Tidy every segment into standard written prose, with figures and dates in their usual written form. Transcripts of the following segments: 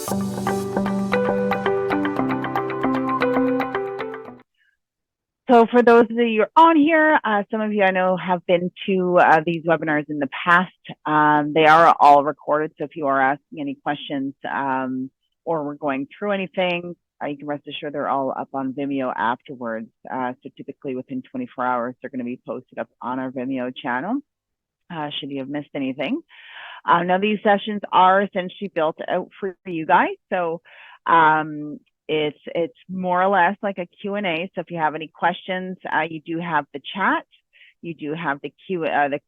So for those of you on here, some of you I know have been to these webinars in the past. They are all recorded, so if you are asking any questions or we're going through anything, you can rest assured they're all up on Vimeo afterwards. So typically within 24 hours, they're going to be posted up on our Vimeo channel, should you have missed anything. Now, these sessions are essentially built out for you guys. So it's more or less like a Q&A. So if you have any questions, you do have the chat. You do have the Q&A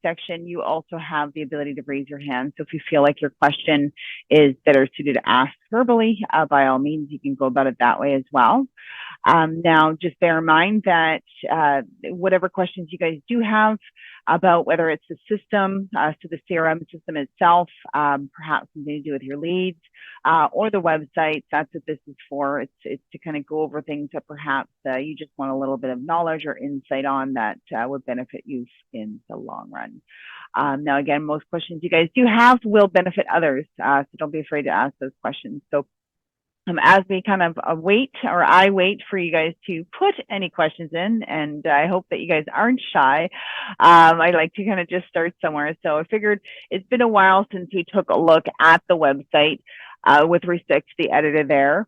section. You also have the ability to raise your hand. So if you feel like your question is better suited to ask verbally, by all means, you can go about it that way as well. Now, just bear in mind that whatever questions you guys do have about whether it's the system, so the CRM system itself, perhaps something to do with your leads, or the website, that's what this is for. It's to kind of go over things that perhaps you just want a little bit of knowledge or insight on that would benefit you in the long run. Now, again, most questions you guys do have will benefit others, so don't be afraid to ask those questions. So as we kind of I wait for you guys to put any questions in, and I hope that you guys aren't shy. I like to kind of just start somewhere. So I figured it's been a while since we took a look at the website with respect to the editor there.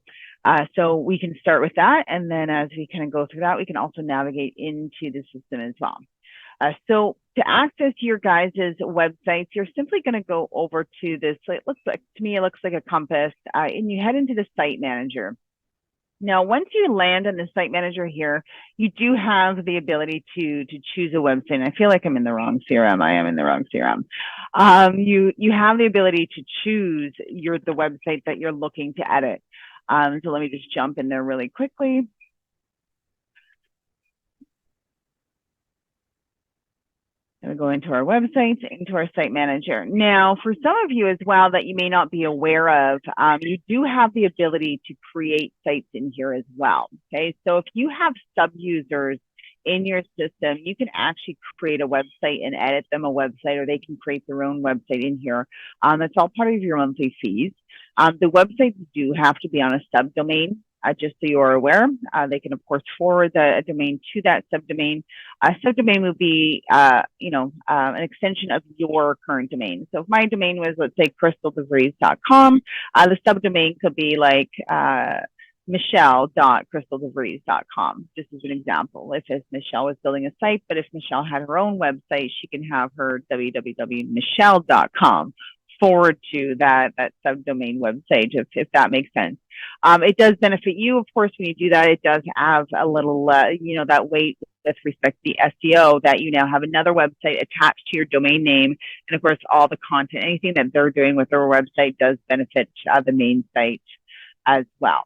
So we can start with that. And then as we kind of go through that, we can also navigate into the system as well. So to access your guys' websites, you're simply going to go over to this. It looks like, to me, it looks like a compass, and you head into the site manager. Now, once you land on the site manager here, you do have the ability to choose a website. And I feel like I'm in the wrong CRM. I am in the wrong CRM. You have the ability to choose the website that you're looking to edit. So let me just jump in there really quickly. We go into our website, into our site manager. Now, for some of you as well that you may not be aware of, you do have the ability to create sites in here as well. Okay, so if you have sub-users in your system, you can actually create a website and edit them a website, or they can create their own website in here. That's all part of your monthly fees. The websites do have to be on a subdomain. Just so you are aware, they can, of course, forward a domain to that subdomain. A subdomain would be, an extension of your current domain. So if my domain was, let's say, crystaldevries.com, the subdomain could be like michelle.crystaldevries.com, just as an example. If Michelle was building a site, but if Michelle had her own website, she can have her www.michelle.com forward to that subdomain website, if that makes sense. It does benefit you, of course, when you do that. It does have a little, that weight with respect to the SEO, that you now have another website attached to your domain name. And of course, all the content, anything that they're doing with their website does benefit the main site as well.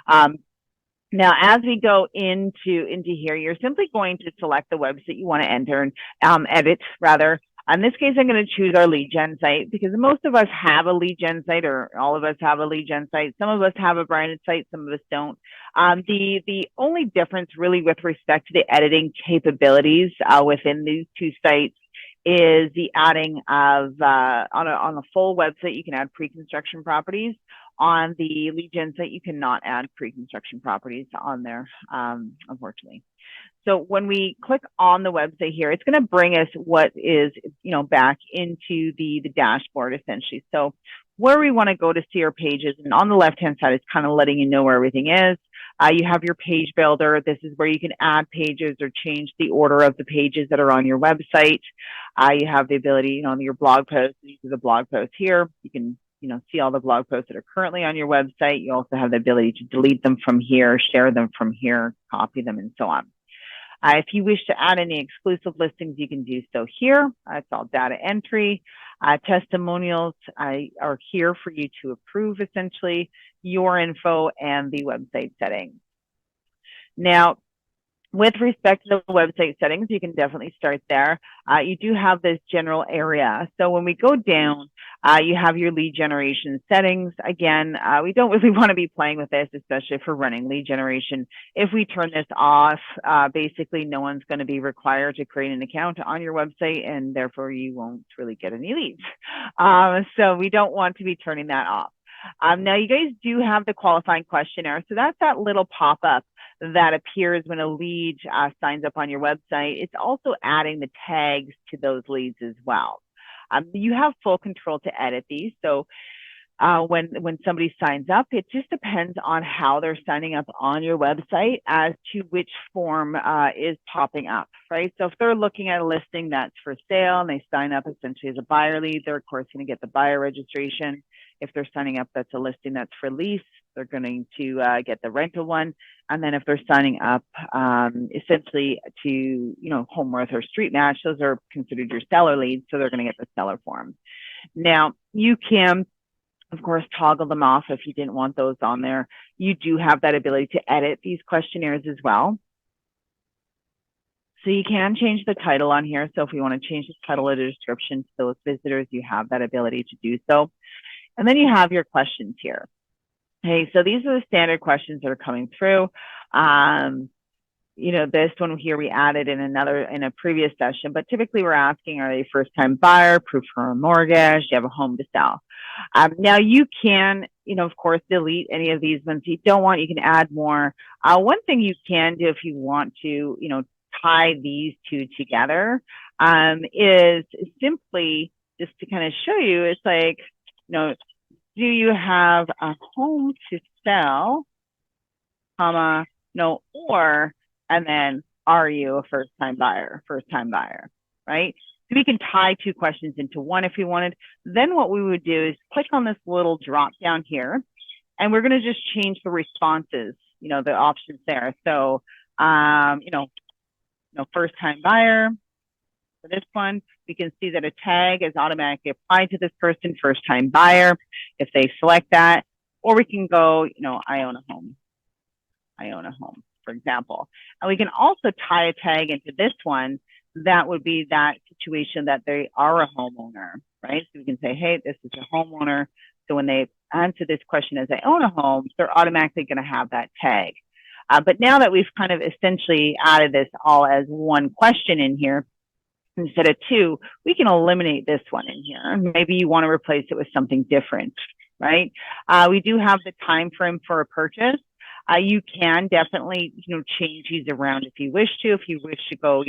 Now, as we go into here, you're simply going to select the website you want to enter and edit, rather. In this case, I'm going to choose our lead gen site because most of us have a lead gen site, or all of us have a lead gen site. Some of us have a branded site, some of us don't. The only difference really with respect to the editing capabilities within these two sites is the adding of, on a full website, you can add pre-construction properties. On the lead gen site, you cannot add pre-construction properties on there, unfortunately. So when we click on the website here, it's going to bring us what is, back into the dashboard, essentially. So where we want to go to see our pages, and on the left-hand side, it's kind of letting you know where everything is. You have your page builder. This is where you can add pages or change the order of the pages that are on your website. You have the ability, on your blog posts, these are the blog posts here. You can see all the blog posts that are currently on your website. You also have the ability to delete them from here, share them from here, copy them, and so on. If you wish to add any exclusive listings, you can do so here. It's all data entry. Testimonials are here for you to approve, essentially, your info and the website settings. Now, With respect to the website settings, you can definitely start there. You do have this general area. So when we go down, you have your lead generation settings. Again, we don't really want to be playing with this, especially for running lead generation. If we turn this off, basically no one's going to be required to create an account on your website, and therefore you won't really get any leads. So we don't want to be turning that off. Now you guys do have the qualifying questionnaire. So that's that little pop-up that appears when a lead signs up on your website. It's also adding the tags to those leads as well. You have full control to edit these. So when somebody signs up, it just depends on how they're signing up on your website as to which form is popping up, right? So if they're looking at a listing that's for sale and they sign up essentially as a buyer lead, they're of course going to get the buyer registration. If they're signing up that's a listing that's for lease, they're going to get the rental one. And then if they're signing up essentially to, HomeWorth or Street Match, those are considered your seller leads, so they're going to get the seller form. Now, you can, of course, toggle them off if you didn't want those on there. You do have that ability to edit these questionnaires as well. So you can change the title on here. So if we want to change the title or the description to those visitors, you have that ability to do so. And then you have your questions here. Okay, so these are the standard questions that are coming through. This one here we added in a previous session, but typically we're asking, are they a first-time buyer, proof for a mortgage, do you have a home to sell? Now you can, of course, delete any of these ones you don't want. You can add more. One thing you can do if you want to, tie these two together is simply just to kind of show you, it's like, do you have a home to sell, comma, or, and then are you a first-time buyer, right? So we can tie two questions into one if we wanted. Then what we would do is click on this little drop down here, and we're going to just change the responses, the options there. So, first-time buyer. For this one, we can see that a tag is automatically applied to this person, first-time buyer, if they select that. Or we can go, I own a home, for example. And we can also tie a tag into this one. That would be that situation that they are a homeowner, right? So we can say, hey, this is a homeowner. So when they answer this question as I own a home, they're automatically going to have that tag. But now that we've kind of essentially added this all as one question in here, instead of two, we can eliminate this one in here. Maybe you want to replace it with something different, right? We do have the time frame for a purchase. You can definitely, change these around if you wish to. If you wish to go,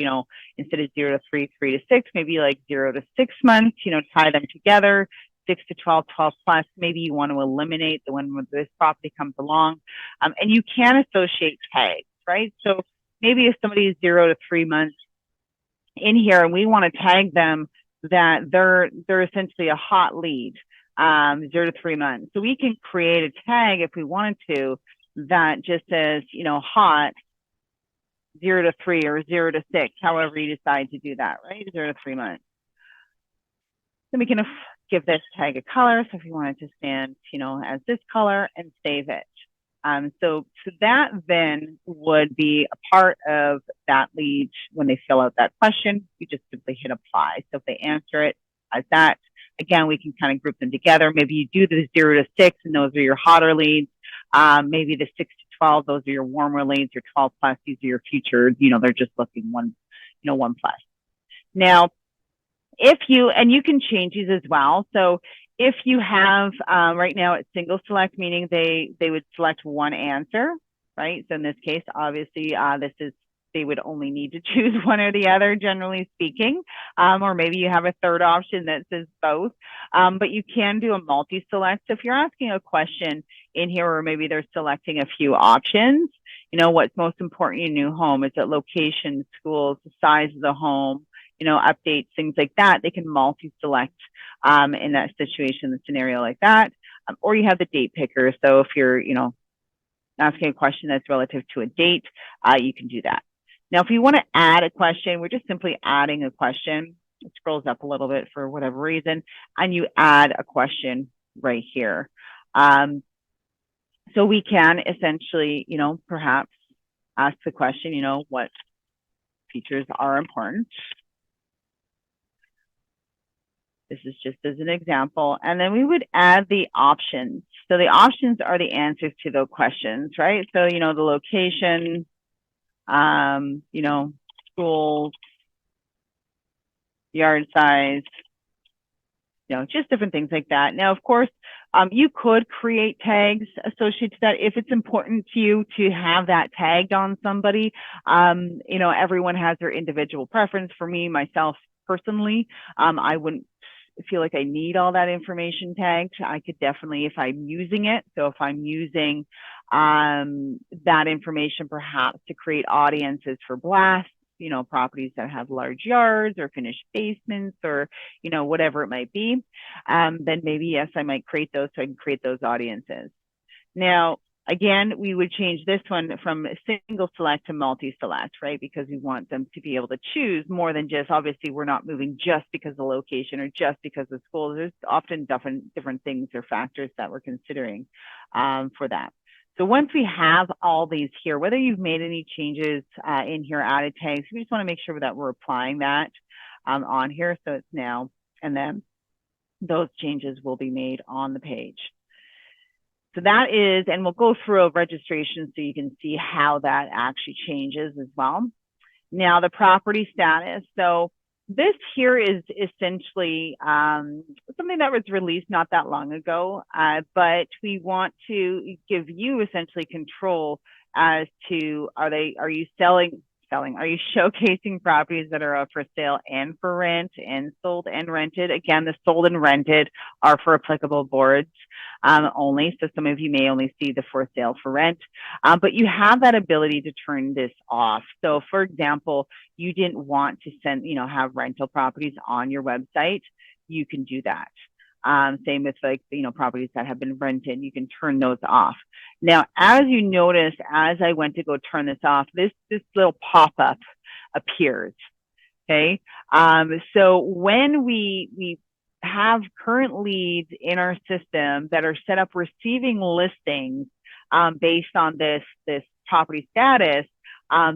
instead of 0 to 3, 3 to 6, maybe like 0 to 6 months, tie them together. 6 to 12, 12 plus, maybe you want to eliminate the one when this property comes along. And you can associate tags, right? So maybe if somebody is 0 to 3 months in here and we want to tag them that they're essentially a hot lead, 0 to 3 months. So we can create a tag if we wanted to that just says, hot 0 to 3 or 0 to 6, however you decide to do that, right? 0 to 3 months. Then we can give this tag a color. So if you wanted to stand, as this color and save it. So that then would be a part of that lead when they fill out that question. You just simply hit apply. So if they answer it as that, again, we can kind of group them together. Maybe you do the 0 to 6 and those are your hotter leads. Maybe the 6 to 12, those are your warmer leads. Your 12 plus, these are your future, they're just looking 1 plus. Now, and you can change these as well. So if you have, right now it's single select, meaning they would select one answer, right? So in this case, obviously, they would only need to choose one or the other, generally speaking. Or maybe you have a third option that says both. But you can do a multi-select. So if you're asking a question in here, or maybe they're selecting a few options, what's most important in your new home? Is it location, schools, the size of the home, updates, things like that. They can multi-select in that situation, the scenario like that. Or you have the date picker. So if you're, asking a question that's relative to a date, you can do that. Now, if you want to add a question, we're just simply adding a question. It scrolls up a little bit for whatever reason, and you add a question right here. So we can essentially, perhaps ask the question, you know, what features are important. This is just as an example. And then we would add the options. So the options are the answers to those questions, right? So, you know, the location, you know, schools, yard size, you know, just different things like that. Now, of course, you could create tags associated to that if it's important to you to have that tagged on somebody. You know, everyone has their individual preference. For me, myself personally, I wouldn't feel like I need all that information tagged. I could definitely, if I'm using it, so if I'm using that information perhaps to create audiences for blasts, you know, properties that have large yards or finished basements or, you know, whatever it might be, then maybe, yes, I might create those so I can create those audiences. Now, again, we would change this one from single select to multi-select, right? Because we want them to be able to choose more than just, obviously, we're not moving just because of the location or just because of school. There's often different things or factors that we're considering for that. So once we have all these here, whether you've made any changes in here, added tags, we just want to make sure that we're applying that on here. So it's now, and then those changes will be made on the page. So that is, and we'll go through a registration so you can see how that actually changes as well. Now the property status. So this here is essentially something that was released not that long ago, but we want to give you essentially control as to, are you are you showcasing properties that are up for sale and for rent and sold and rented? Again, the sold and rented are for applicable boards only. So some of you may only see the for sale for rent, but you have that ability to turn this off. So for example, you didn't want to send, you know, have rental properties on your website, you can do that. Same with like, you know, properties that have been rented, you can turn those off. Now, as you notice, as I went to go turn this off, this little pop-up appears, okay? So when we have current leads in our system that are set up receiving listings based on this property status,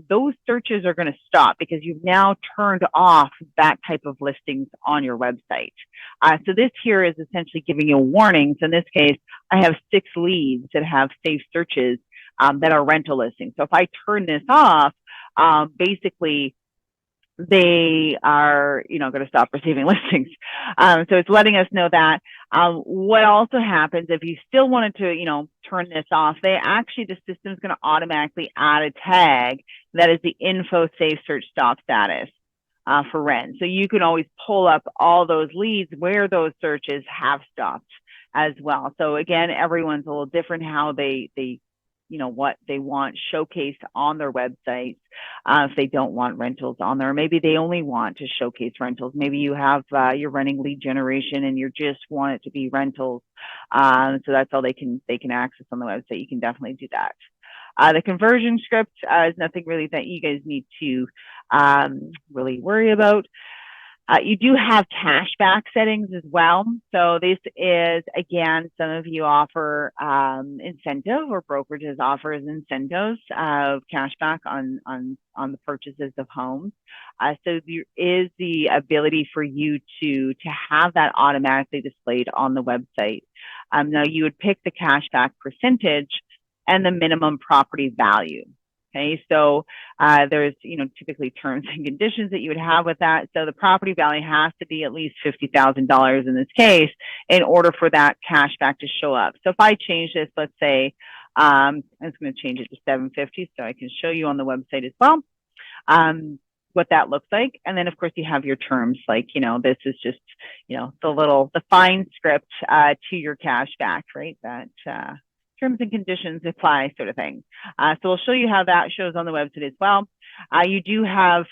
those searches are going to stop because you've now turned off that type of listings on your website. So this here is essentially giving you a warning. So in this case, I have 6 leads that have safe searches that are rental listings. So if I turn this off, basically they are, you know, going to stop receiving listings. So it's letting us know that. What also happens if you still wanted to, you know, turn this off, the system is going to automatically add a tag that is the info safe search stop status for rent. So you can always pull up all those leads where those searches have stopped as well. So again, everyone's a little different how they you know, what they want showcased on their websites. If they don't want rentals on there, maybe they only want to showcase rentals. Maybe you have, you're running lead generation and you just want it to be rentals. So that's all they can access on the website. You can definitely do that. The conversion script is nothing really that you guys need to really worry about. You do have cashback settings as well. So this is, again, some of you offer incentive, or brokerages offers incentives of cashback on the purchases of homes. So there is the ability for you to have that automatically displayed on the website. Now you would pick the cashback percentage and the minimum property value. Okay, so there's, you know, typically terms and conditions that you would have with that. So the property value has to be at least $50,000 in this case in order for that cashback to show up. So if I change this, let's say, I'm just going to change it to $750 so I can show you on the website as well what that looks like. And then of course you have your terms, like, you know, this is just, you know, the fine script to your cashback, right? That terms and conditions apply sort of thing. So we'll show you how that shows on the website as well. You do have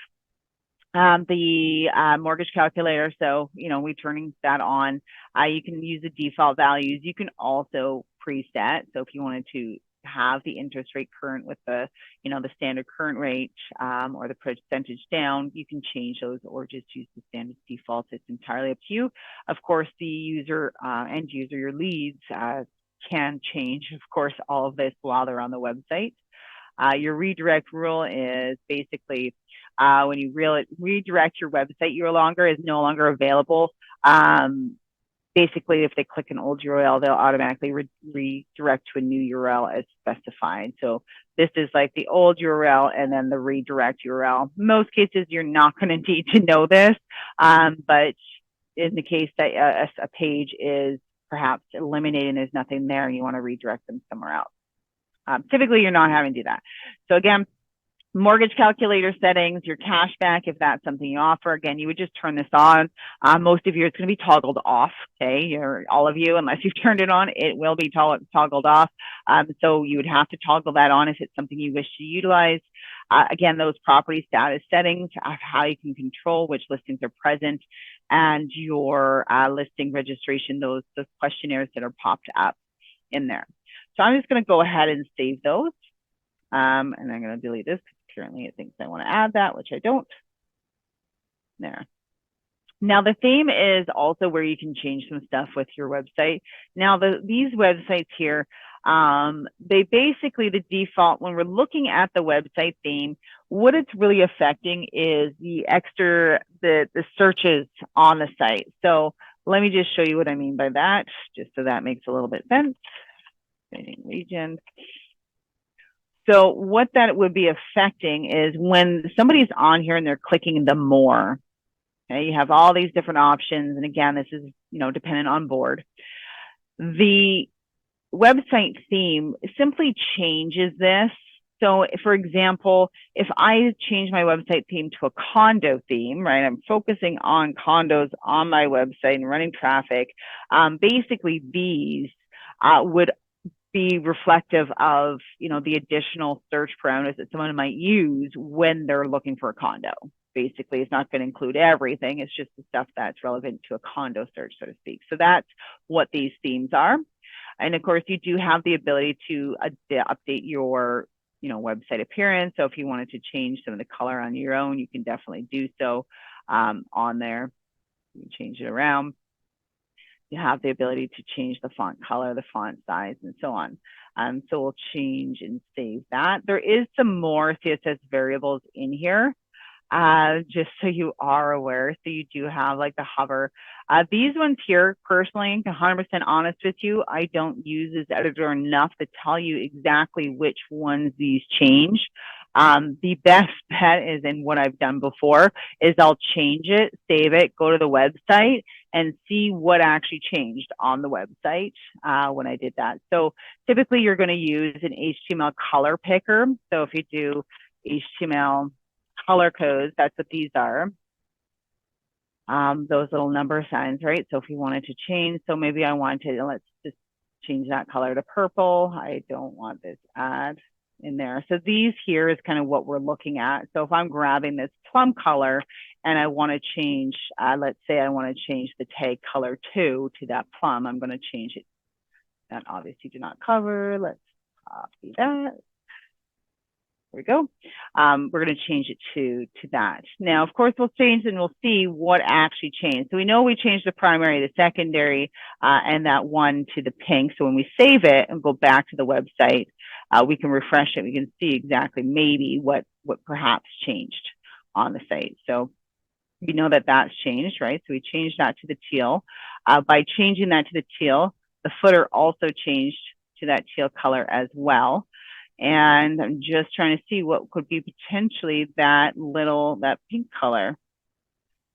the mortgage calculator. So, you know, we're turning that on. You can use the default values. You can also preset. So if you wanted to have the interest rate current with the, you know, the standard current rate or the percentage down, you can change those or just use the standard default. It's entirely up to you. Of course, the user, end user, your leads, can change, of course, all of this while they're on the website. Your redirect rule is basically when you redirect your website URL is no longer available. Basically, if they click an old URL, they'll automatically redirect to a new URL as specified. So this is like the old URL and then the redirect URL. Most cases, you're not going to need to know this, but in the case that a page is perhaps eliminated and there's nothing there and you want to redirect them somewhere else. Typically, you're not having to do that. So again, mortgage calculator settings, your cashback, if that's something you offer. Again, you would just turn this on. Most of you, it's going to be toggled off, okay? All of you, unless you've turned it on, it will be toggled off. So you would have to toggle that on if it's something you wish to utilize. Again, those property status settings of how you can control which listings are present and your listing registration, those questionnaires that are popped up in there. So I'm just going to go ahead and save those. And I'm going to delete this because currently it thinks I want to add that, which I don't. There. Now, the theme is also where you can change some stuff with your website. Now, these websites here, they basically, the default, when we're looking at the website theme, what it's really affecting is the searches on the site. So let me just show you what I mean by that, just so that makes a little bit sense. Region. So what that would be affecting is when somebody's on here and they're clicking the more, okay, you have all these different options. And again, this is, dependent on board. The website theme simply changes this. So for example, if I change my website theme to a condo theme, right, I'm focusing on condos on my website and running traffic, basically these would be reflective of, the additional search parameters that someone might use when they're looking for a condo. Basically, it's not going to include everything. It's just the stuff that's relevant to a condo search, so to speak. So that's what these themes are. And of course, you do have the ability to update your, website appearance. So if you wanted to change some of the color on your own, you can definitely do so on there. You can change it around. You have the ability to change the font color, the font size, and so on. So we'll change and save that. There is some more CSS variables in here, just so you are aware. So you do have like the hover. These ones here, personally, 100% honest with you, I don't use this editor enough to tell you exactly which ones these change. The best bet is, in what I've done before, is I'll change it, save it, go to the website, and see what actually changed on the website when I did that. So typically you're going to use an HTML color picker. So if you do HTML color codes, that's what these are. Those little number signs, right? So if you wanted to change, so maybe I wanted, let's just change that color to purple. I don't want this ad in there. So these here is kind of what we're looking at. So if I'm grabbing this plum color and I want to change, let's say I want to change the tag color 2 to that plum, I'm going to change it. That obviously do not cover. Let's copy that. There we go. We're going to change it to that. Now, of course, we'll change and we'll see what actually changed. So we know we changed the primary, the secondary, and that one to the pink. So when we save it and go back to the website, we can refresh it. We can see exactly maybe what perhaps changed on the site. So we know that that's changed, right? So we changed that to the teal. By changing that to the teal, the footer also changed to that teal color as well. And I'm just trying to see what could be potentially that pink color.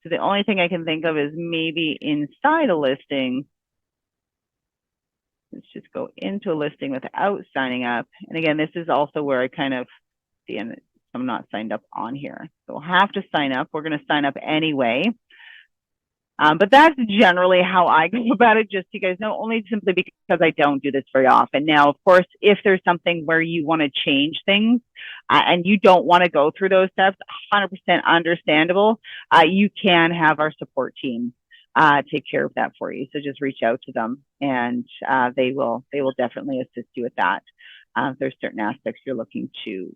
So the only thing I can think of is maybe inside a listing. Let's just go into a listing without signing up. And again, this is also where I kind of see, and I'm not signed up on here. So we'll have to sign up. We're going to sign up anyway. But that's generally how I go about it, just so you guys know, only simply because I don't do this very often. Now, of course, if there's something where you want to change things and you don't want to go through those steps, 100% understandable, you can have our support team take care of that for you. So just reach out to them and they will definitely assist you with that. If there's certain aspects you're looking to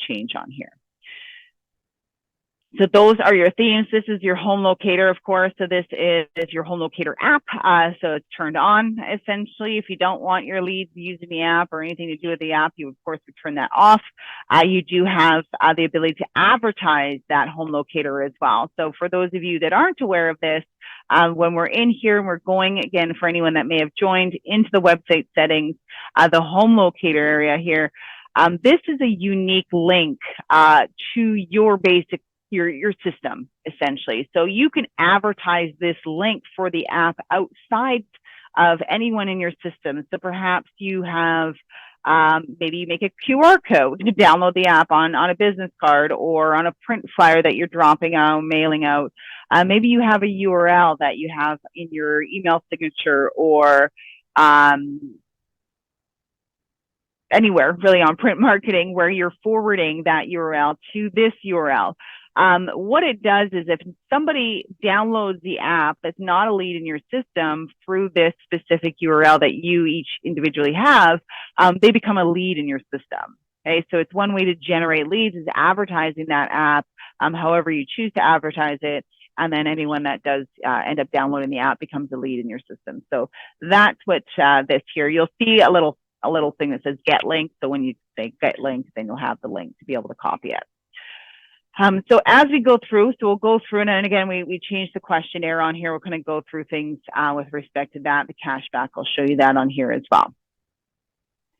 change on here. So those are your themes. This is your home locator, of course. So this is your home locator app. So it's turned on essentially. If you don't want your leads using the app or anything to do with the app, you of course would turn that off. You do have the ability to advertise that home locator as well. So for those of you that aren't aware of this, when we're in here and we're going again, for anyone that may have joined into the website settings, the home locator area here, this is a unique link to your basic your system essentially. So you can advertise this link for the app outside of anyone in your system. So perhaps you have maybe you make a QR code to download the app on a business card or on a print flyer that you're dropping out, mailing out. Maybe you have a URL that you have in your email signature or anywhere really on print marketing where you're forwarding that URL to this URL. What it does is if somebody downloads the app that's not a lead in your system through this specific URL that you each individually have, they become a lead in your system. Okay, so it's one way to generate leads is advertising that app, however you choose to advertise it, and then anyone that does end up downloading the app becomes a lead in your system. So that's what this here. You'll see a little thing that says get link. So when you say get link, then you'll have the link to be able to copy it. So as we go through, so we'll go through, and again, we changed the questionnaire on here. We're going to go through things with respect to that. The cashback, I'll show you that on here as well.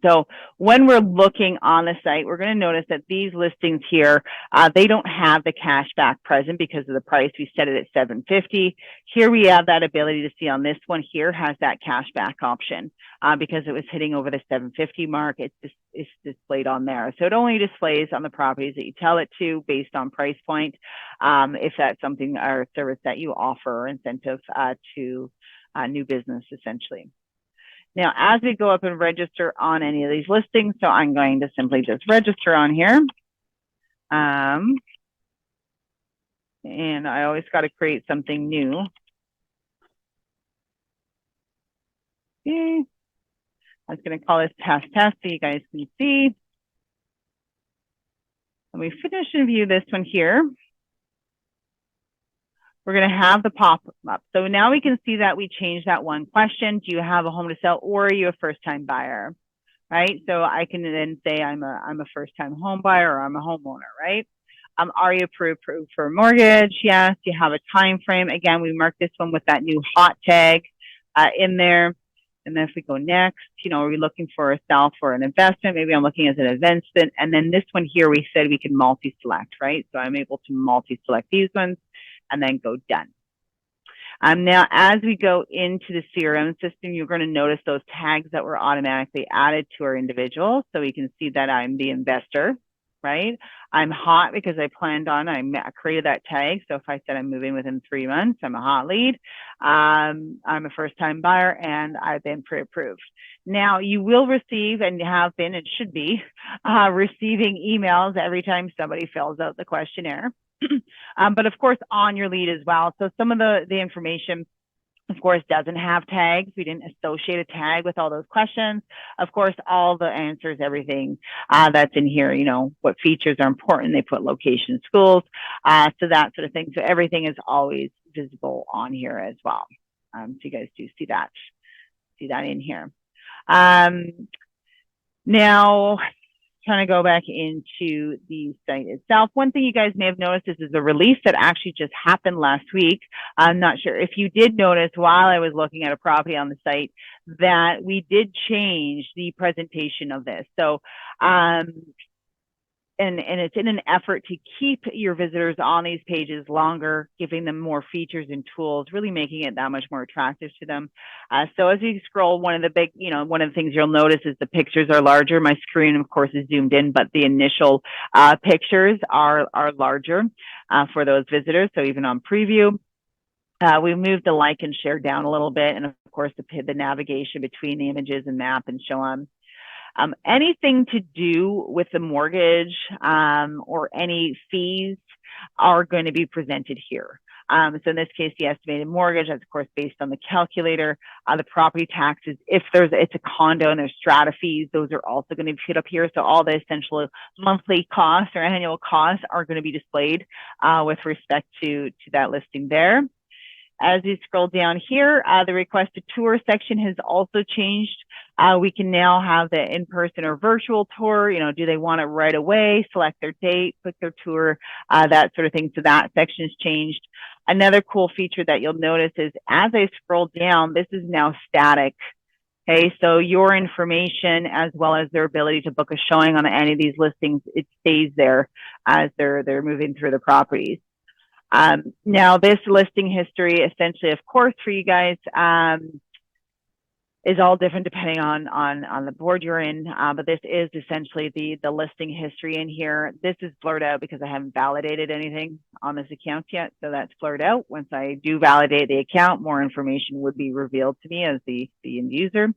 So when we're looking on the site, we're going to notice that these listings here, they don't have the cashback present because of the price. We set it at $750. Here we have that ability to see on this one here has that cashback option because it was hitting over the $750 mark. It's displayed on there. So it only displays on the properties that you tell it to based on price point. If that's something or service that you offer or incentive to new business essentially. Now, as we go up and register on any of these listings, so I'm going to simply just register on here. And I always got to create something new. Okay. I was going to call this test so you guys can see. When we finish and view this one here, we're going to have the pop-up. So now we can see that we changed that one question. Do you have a home to sell or are you a first-time buyer? Right? So I can then say I'm a first-time home buyer or I'm a homeowner, right? Are you approved for a mortgage? Yes. Do you have a time frame? Again, we marked this one with that new hot tag in there. And then if we go next, are we looking for a sell for an investment? Maybe I'm looking as an investment. And then this one here, we said we can multi-select, right? So I'm able to multi-select these ones and then go done. Now, as we go into the CRM system, you're going to notice those tags that were automatically added to our individual. So we can see that I'm the investor, right? I'm hot because I created that tag. So if I said I'm moving within 3 months, I'm a hot lead. I'm a first-time buyer and I've been pre-approved. Now, you will receive and have been, it should be, receiving emails every time somebody fills out the questionnaire. But of course on your lead as well. So some of the information, of course, doesn't have tags. We didn't associate a tag with all those questions. Of course, all the answers, everything that's in here, what features are important. They put location, schools, so that sort of thing. So everything is always visible on here as well. So you guys do see that in here. Now, trying to go back into the site itself. One thing you guys may have noticed is a release that actually just happened last week. I'm not sure if you did notice while I was looking at a property on the site that we did change the presentation of this. So, and it's in an effort to keep your visitors on these pages longer, giving them more features and tools, really making it that much more attractive to them. So as you scroll, one of the things you'll notice is the pictures are larger. My screen, of course, is zoomed in, but the initial pictures are larger for those visitors. So even on preview, we moved the like and share down a little bit, and of course the navigation between the images and map and so on. Anything to do with the mortgage or any fees are going to be presented here. So in this case, the estimated mortgage, that's of course based on the calculator. The property taxes, if it's a condo and there's strata fees, those are also going to be put up here. So all the essential monthly costs or annual costs are going to be displayed with respect to that listing there. As you scroll down here, the request a tour section has also changed. We can now have the in-person or virtual tour. Do they want it right away? Select their date, click their tour, that sort of thing. So that section has changed. Another cool feature that you'll notice is as I scroll down, this is now static. Okay, so your information as well as their ability to book a showing on any of these listings, it stays there as they're moving through the properties. Now, this listing history, essentially, of course, for you guys, is all different depending on the board you're in. But this is essentially the listing history in here. This is blurred out because I haven't validated anything on this account yet. So that's blurred out. Once I do validate the account, more information would be revealed to me as the end user.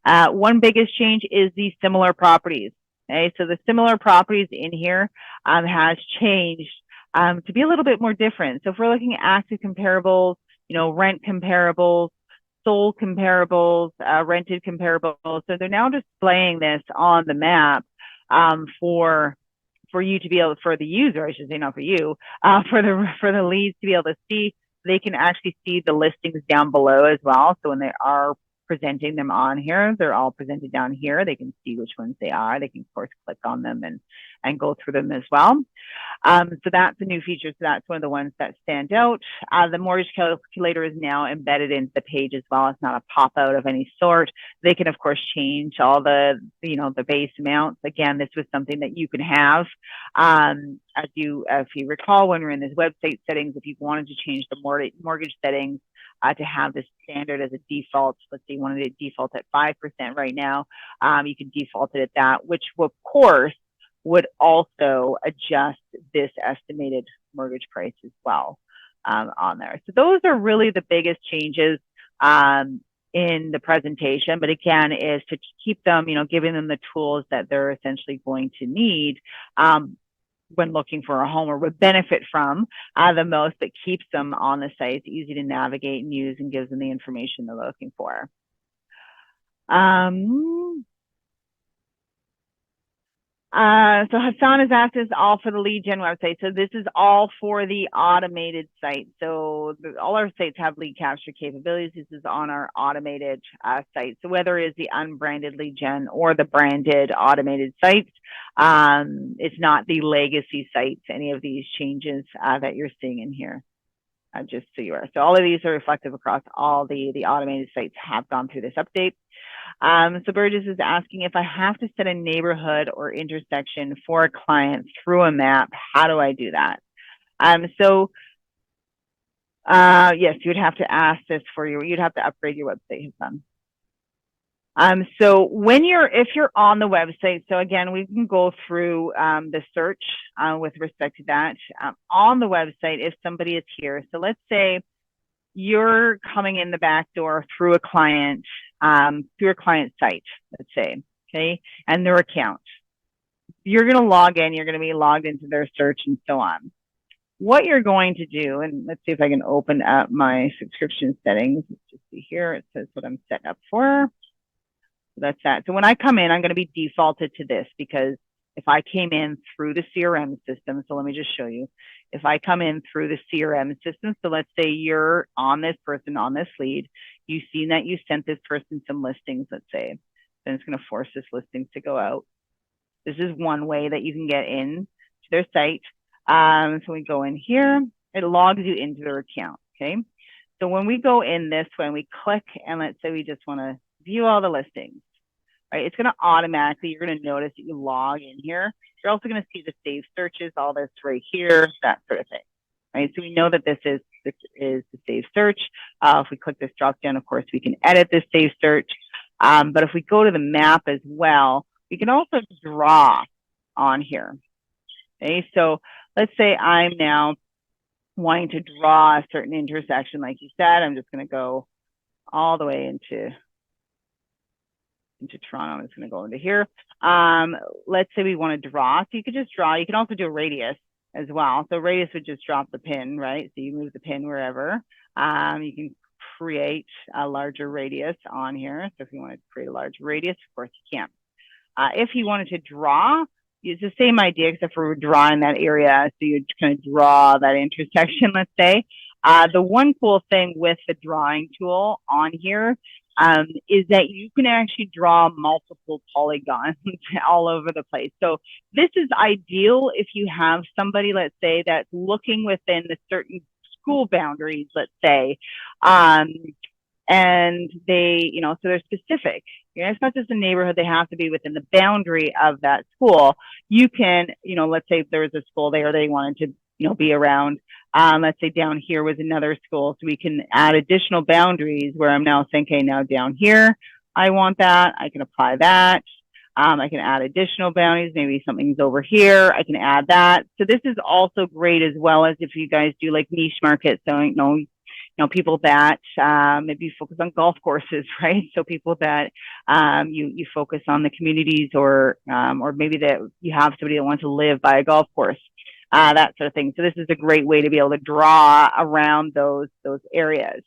One biggest change is the similar properties. Okay, so the similar properties in here has changed to be a little bit more different. So if we're looking at active comparables, rent comparables, sold comparables, rented comparables, so they're now displaying this on the map for you to be able, for the user, I should say, not for you, for the leads to be able to see. They can actually see the listings down below as well. So when they are presenting them on here, they're all presented down here. They can see which ones they are. They can, of course, click on them and go through them as well. So that's a new feature. So that's one of the ones that stand out. The mortgage calculator is now embedded into the page as well. It's not a pop out of any sort. They can, of course, change all the base amounts. Again, this was something that you can have. If you recall, when we're in this website settings, if you wanted to change the mortgage settings to have this standard as a default, let's say you wanted it default at 5% right now, you can default it at that, which of course would also adjust this estimated mortgage price as well on there. So those are really the biggest changes in the presentation, but again, is to keep them, giving them the tools that they're essentially going to need when looking for a home, or would benefit from the most, that keeps them on the site, easy to navigate and use, and gives them the information they're looking for. So Hassan has asked us all for the lead gen website. So this is all for the automated site. So all our sites have lead capture capabilities. This is on our automated site. So whether it is the unbranded lead gen or the branded automated sites, it's not the legacy sites, any of these changes that you're seeing in here. Just so you are. So all of these are reflective across all the automated sites have gone through this update. So Burgess is asking, if I have to set a neighborhood or intersection for a client through a map, how do I do that? Yes, you would have to ask this you'd have to upgrade your website, Hassan. So if you're on the website, so again, we can go through the search with respect to that. On the website, if somebody is here, so let's say you're coming in the back door through a client site, let's say, okay, and their account. You're going to log in, you're going to be logged into their search and so on. What you're going to do, and let's see if I can open up my subscription settings. Let's just see here. It says what I'm set up for. So that's that. So when I come in, I'm going to be defaulted to this, because if I came in through the CRM system, so let me just show you. If I come in through the CRM system, so let's say you're on this person, on this lead, you've seen that you sent this person some listings, let's say. Then it's going to force this listing to go out. This is one way that you can get in to their site. So we go in here, it logs you into their account, okay? So when we go in this way, we click, and let's say we just want to view all the listings. Right, it's going to automatically, you're going to notice that you log in here. You're also going to see the saved searches, all this right here, that sort of thing. Right, so we know that this is the saved search. If we click this drop down, of course, we can edit this saved search. But if we go to the map as well, we can also draw on here. Okay, so let's say I'm now wanting to draw a certain intersection, like you said. I'm just going to go all the way into Toronto. I'm just going to go into here. Let's say we want to draw. So you could just draw. You can also do a radius. as well. So radius would just drop the pin, right? So you move the pin wherever. You can create a larger radius on here. So if you wanted to create a large radius, of course you can. If you wanted to draw, it's the same idea, except for drawing that area. So you'd kind of draw that intersection, let's say. The one cool thing with the drawing tool on here is that you can actually draw multiple polygons all over the place. So this is ideal if you have somebody, let's say, that's looking within the certain school boundaries, let's say, and they, so they're specific. It's not just a neighborhood, they have to be within the boundary of that school. You can, let's say if there was a school there they wanted to, be around. Let's say down here was another school, so we can add additional boundaries where I'm now thinking, now down here, I want that, I can apply that. I can add additional boundaries. Maybe something's over here. I can add that. So this is also great as well as if you guys do like niche markets. So, people that maybe focus on golf courses, right? So people that you focus on the communities, or maybe that you have somebody that wants to live by a golf course, that sort of thing. So this is a great way to be able to draw around those areas.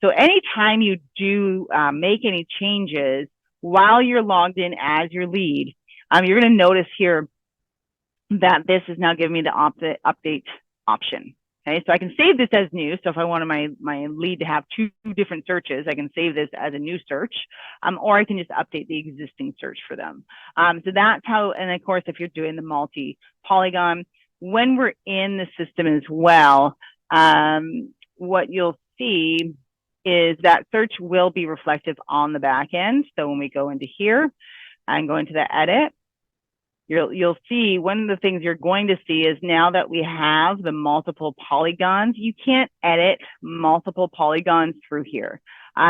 So anytime you do make any changes while you're logged in as your lead, you're going to notice here that this is now giving me the update option. Okay, so I can save this as new. So if I wanted my lead to have two different searches, I can save this as a new search, or I can just update the existing search for them. So that's how, and of course, if you're doing the multi-polygon, when we're in the system as well, what you'll see is that search will be reflective on the back end. So when we go into here and go into the edit, you'll see one of the things you're going to see is now that we have the multiple polygons, you can't edit multiple polygons through here.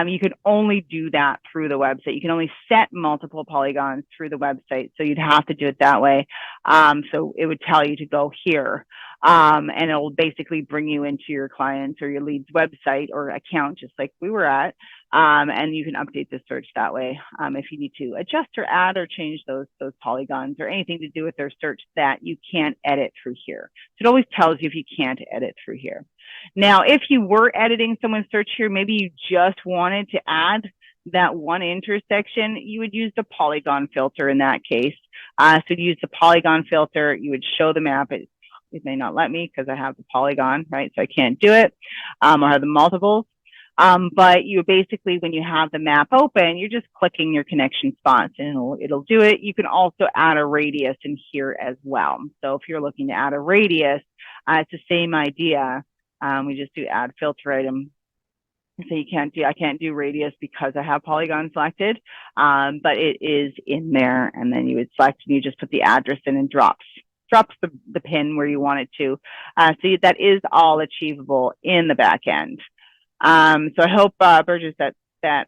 You can only do that through the website. You can only set multiple polygons through the website. So you'd have to do it that way. So it would tell you to go here. And it will basically bring you into your client's or your lead's website or account, just like we were at. And you can update the search that way if you need to adjust or add or change those polygons or anything to do with their search that you can't edit through here. So it always tells you if you can't edit through here. Now, if you were editing someone's search here, maybe you just wanted to add that one intersection, you would use the polygon filter in that case. So to use the polygon filter, you would show the map. It may not let me because I have the polygon, right? So I can't do it, or have the multiples. But you basically, when you have the map open, you're just clicking your connection spots and it'll do it. You can also add a radius in here as well. So if you're looking to add a radius, it's the same idea. We just do add filter item. So I can't do radius because I have polygon selected, but it is in there, and then you would select and you just put the address in and drops the pin where you want it to. So that is all achievable in the back end. So I hope, Burgess, that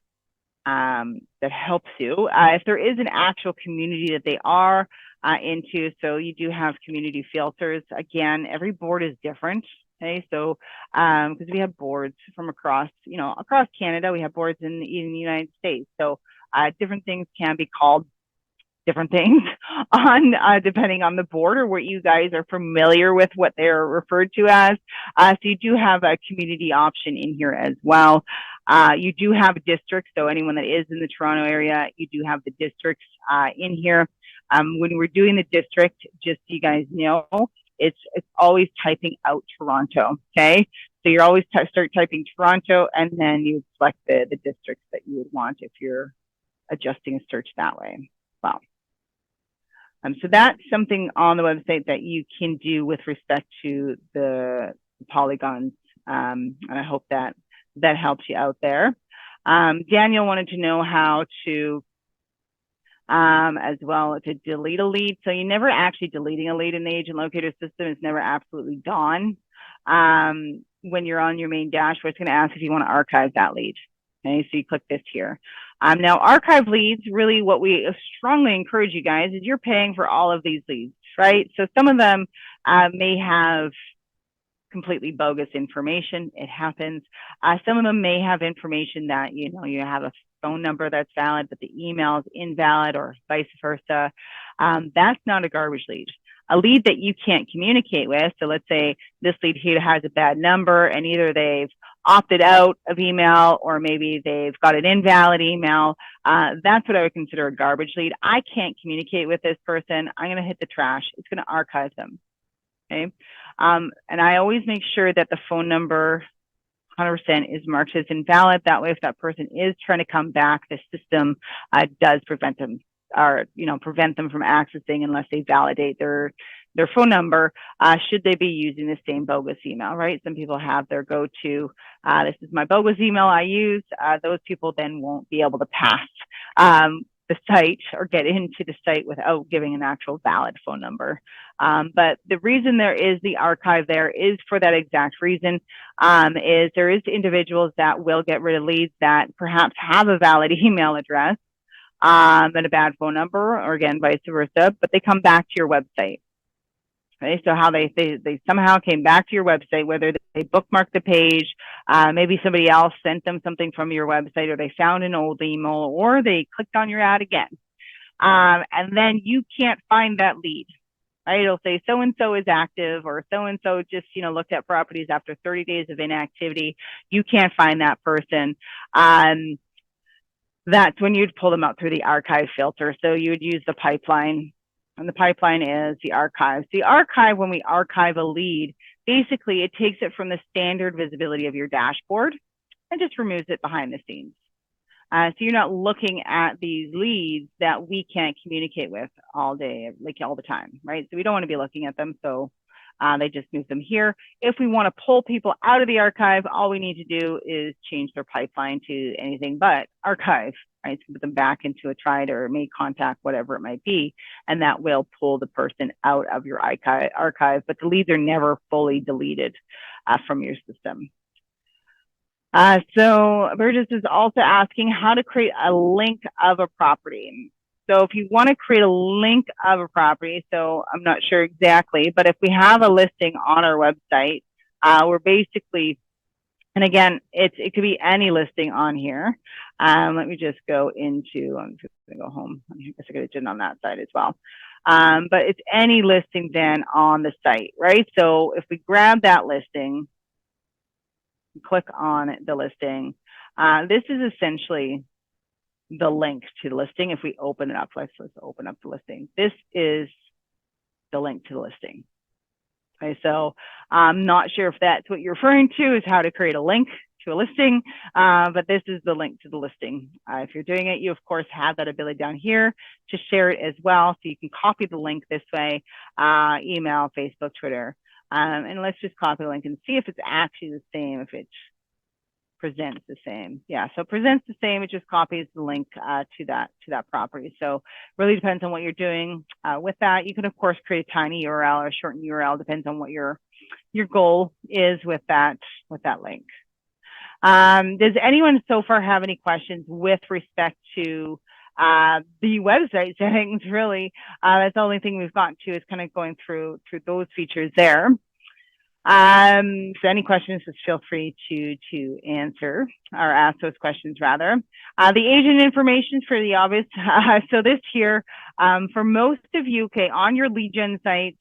helps you. If there is an actual community that they are into, so you do have community filters. Again, every board is different. Okay, so because we have boards from across Canada, we have boards in the United States. So different things can be called different things on depending on the board or what you guys are familiar with, what they're referred to as. So you do have a community option in here as well. You do have districts, so anyone that is in the Toronto area, you do have the districts in here. When we're doing the district, just so you guys know, it's always typing out Toronto, okay? So you're always start typing Toronto, and then you select the districts that you would want if you're adjusting a search that way. Wow. So that's something on the website that you can do with respect to the polygons, and I hope that helps you out there. Daniel wanted to know how to as well to delete a lead. So you're never actually deleting a lead in the AgentLocator system. It's never absolutely gone. When you're on your main dashboard, it's going to ask if you want to archive that lead. Okay, so you click this here. Now, archive leads, really what we strongly encourage you guys is you're paying for all of these leads, right? So some of them may have completely bogus information. It happens. Some of them may have information that, you have a phone number that's valid, but the email is invalid or vice versa. That's not a garbage lead. a lead that you can't communicate with, so let's say this lead here has a bad number and either they've opted out of email or maybe they've got an invalid email, that's what I would consider a garbage lead. I can't communicate with this person. I'm going to hit the trash. It's going to archive them. Okay. And I always make sure that the phone number 100% is marked as invalid. That way, if that person is trying to come back, the system does prevent them from accessing unless they validate their phone number, should they be using the same bogus email, right? Some people have their go-to, this is my bogus email I use. Those people then won't be able to pass the site or get into the site without giving an actual valid phone number. But the reason there is the archive there is for that exact reason, is there is individuals that will get rid of leads that perhaps have a valid email address and a bad phone number, or again, vice versa, but they come back to your website. Okay, so how they somehow came back to your website, whether they bookmarked the page, maybe somebody else sent them something from your website, or they found an old email, or they clicked on your ad again. And then you can't find that lead, right? It'll say so-and-so is active, or so-and-so just, looked at properties after 30 days of inactivity. You can't find that person. That's when you'd pull them up through the archive filter. So you would use the pipeline. And the pipeline is the archive. The archive, when we archive a lead, basically it takes it from the standard visibility of your dashboard and just removes it behind the scenes. So you're not looking at these leads that we can't communicate with all day, like all the time, right? So we don't want to be looking at them. So they just move them here. If we want to pull people out of the archive, all we need to do is change their pipeline to anything but archive, right? So put them back into a tried or make contact, whatever it might be, and that will pull the person out of your archive. But the leads are never fully deleted from your system. So Burgess is also asking how to create a link of a property. So if you want to create a link of a property, so I'm not sure exactly, but if we have a listing on our website, we're basically, and again, it could be any listing on here. Let me just go into, I'm just going to go home. I guess I could have done on that side as well. But it's any listing then on the site, right? So if we grab that listing, click on the listing, this is essentially the link to the listing. If we open it up, let's open up the listing. This is the link to the listing. Okay, so I'm not sure if that's what you're referring to, is how to create a link to a listing, but this is the link to the listing. If you're doing it, you of course have that ability down here to share it as well. So you can copy the link this way, email, Facebook, Twitter. And let's just copy the link and see if it's actually the same, if it presents the same. Yeah, so presents the same, it just copies the link to that property. So really depends on what you're doing with that. You can of course create a tiny URL or a shortened URL, depends on what your goal is with that link. Does anyone so far have any questions with respect to the website settings? Really, that's the only thing we've gotten to is kind of going through those features there. So any questions, just feel free to answer or ask those questions rather. The agent information for the obvious. So this here, for most of you, okay, on your lead gen sites,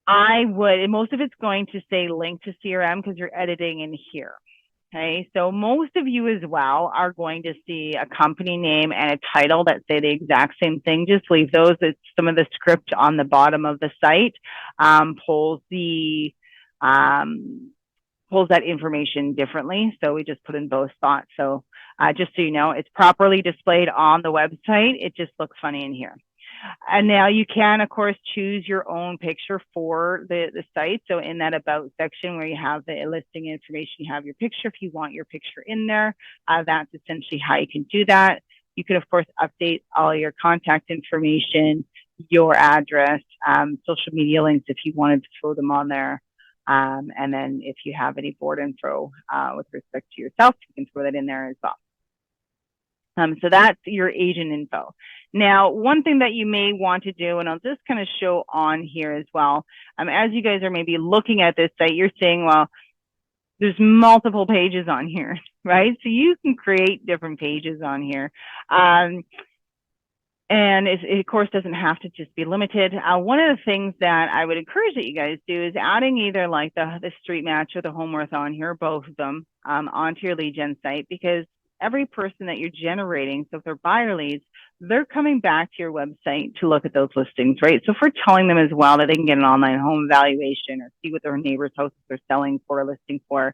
most of it's going to say link to CRM because you're editing in here. Okay, so most of you as well are going to see a company name and a title that say the exact same thing. Just leave those. It's some of the script on the bottom of the site pulls that information differently. So we just put in both spots. So just so you know, it's properly displayed on the website. It just looks funny in here. And now you can, of course, choose your own picture for the site. So in that about section where you have the listing information, you have your picture. If you want your picture in there, that's essentially how you can do that. You can, of course, update all your contact information, your address, social media links if you wanted to throw them on there. And then if you have any board info with respect to yourself, you can throw that in there as well. So that's your agent info. Now, one thing that you may want to do, and I'll just kind of show on here as well, as you guys are maybe looking at this site, you're saying, well, there's multiple pages on here, right? So you can create different pages on here. And it, of course, doesn't have to just be limited. One of the things that I would encourage that you guys do is adding either like the Street Match or the Homeworth on here, both of them, onto your lead gen site, because every person that you're generating, so if they're buyer leads, they're coming back to your website to look at those listings, right? So if we're telling them as well that they can get an online home evaluation or see what their neighbor's houses are selling for, a listing for,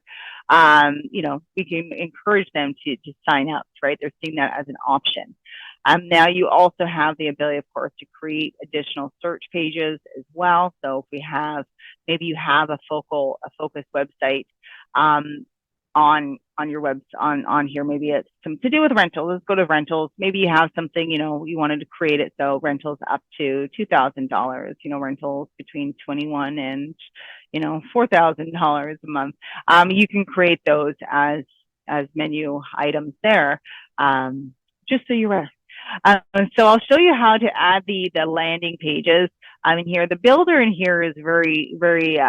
we can encourage them to sign up, right? They're seeing that as an option. Now you also have the ability, of course, to create additional search pages as well. So if we have, maybe you have a focused website on your web on here. Maybe it's some to do with rentals. Let's go to rentals. Maybe you have something, you wanted to create it so rentals up to $2,000. Rentals between 21 and $4,000 a month. You can create those as menu items there. Just so you're aware. So I'll show you how to add the landing pages. In here, the builder in here is very, very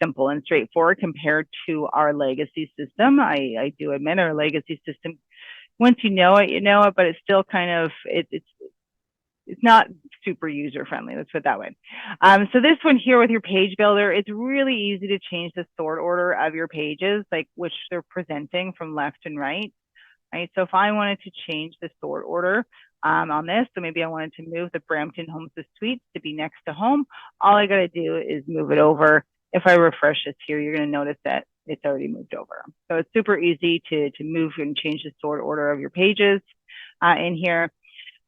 simple and straightforward compared to our legacy system. I do admit our legacy system, once you know it, but it's still kind of, it's not super user friendly. Let's put it that way. So this one here with your page builder, it's really easy to change the sort order of your pages, like which they're presenting from left and right. Right. So if I wanted to change the sort order on this, so maybe I wanted to move the Brampton Homes to Suites to be next to home, all I got to do is move it over. If I refresh this here, you're going to notice that it's already moved over. So it's super easy to move and change the sort order of your pages in here.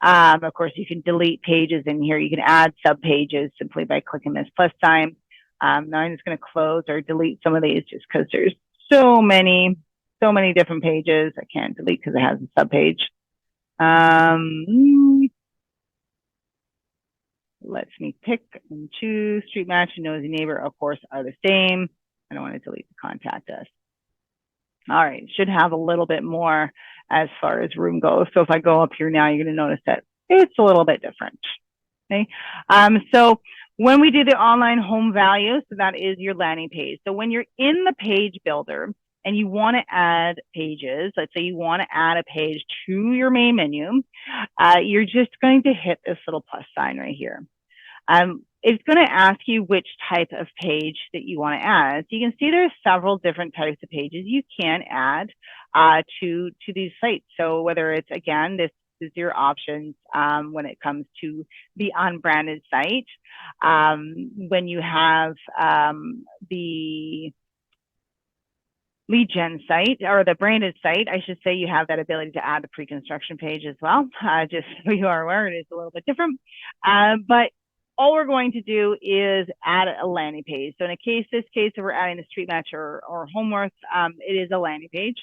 Of course, you can delete pages in here. You can add sub pages simply by clicking this plus sign. Now I'm just going to close or delete some of these just because there's so many different pages. I can't delete because it has a sub page. Lets me pick and choose. Street Match and Nosy Neighbor, of course, are the same. I don't want to delete the contact us. All right, should have a little bit more as far as room goes. So if I go up here now, you're going to notice that it's a little bit different. Okay. So when we do the online home value, so that is your landing page. So when you're in the page builder and you want to add pages, let's say you want to add a page to your main menu, you're just going to hit this little plus sign right here. It's going to ask you which type of page that you want to add. So you can see there's several different types of pages you can add to these sites. So whether it's, again, this is your options when it comes to the unbranded site. When you have the lead gen site, or the branded site, I should say, you have that ability to add the pre-construction page as well. Just so you are aware, it is a little bit different. But all we're going to do is add a landing page. So in this case, if we're adding the Street Match or Homeworth, it is a landing page.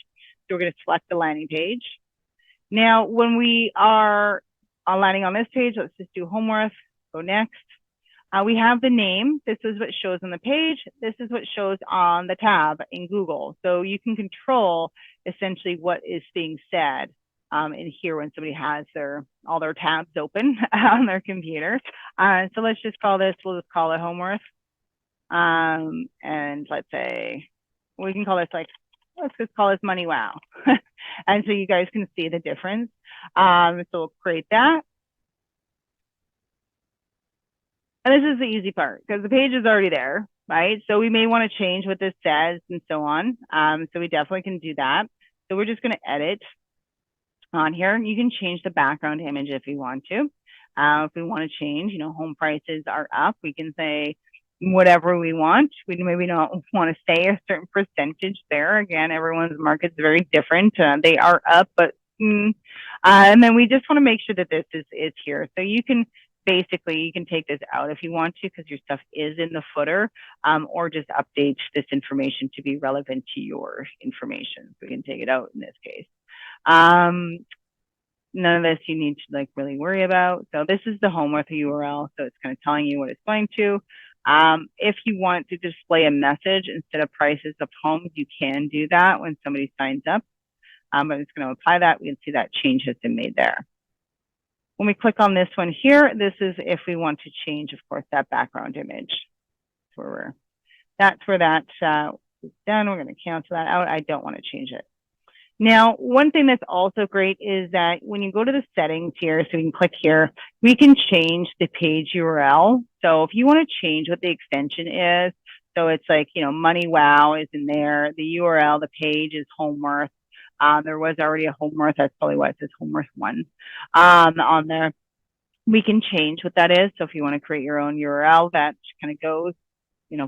So we're going to select the landing page. Now, when we are landing on this page, let's just do Homeworth, go next. We have the name. This is what shows on the page. This is what shows on the tab in Google. So you can control essentially what is being said in here when somebody has all their tabs open on their computer. So let's just call this, we'll just call it Homeworth. And let's say, we can call this let's just call this Money Wow. And so you guys can see the difference. So we'll create that. And this is the easy part because the page is already there, right? So we may want to change what this says and so on. So we definitely can do that. So we're just going to edit on here. You can change the background image if you want to. If we want to change, home prices are up, we can say whatever we want. We maybe don't want to say a certain percentage there. Again, everyone's market's very different. They are up, but and then we just want to make sure that this is here. So you can take this out if you want to, because your stuff is in the footer, or just update this information to be relevant to your information. So we can take it out in this case. None of this you need to really worry about. So this is the Homeworth URL. So it's kind of telling you what it's going to. If you want to display a message instead of prices of homes, you can do that when somebody signs up. But it's going to apply that. We can see that change has been made there. When we click on this one here, this is if we want to change, of course, that background image. That's where that is done. We're going to cancel that out. I don't want to change it. Now, one thing that's also great is that when you go to the settings here, so you can click here, we can change the page URL. So if you want to change what the extension is, so it's like, Money Wow is in there. The URL, the page is Homeworth. There was already a Homeworth. That's probably why it says Homeworth 1 on there. We can change what that is. So if you want to create your own URL that kind of goes,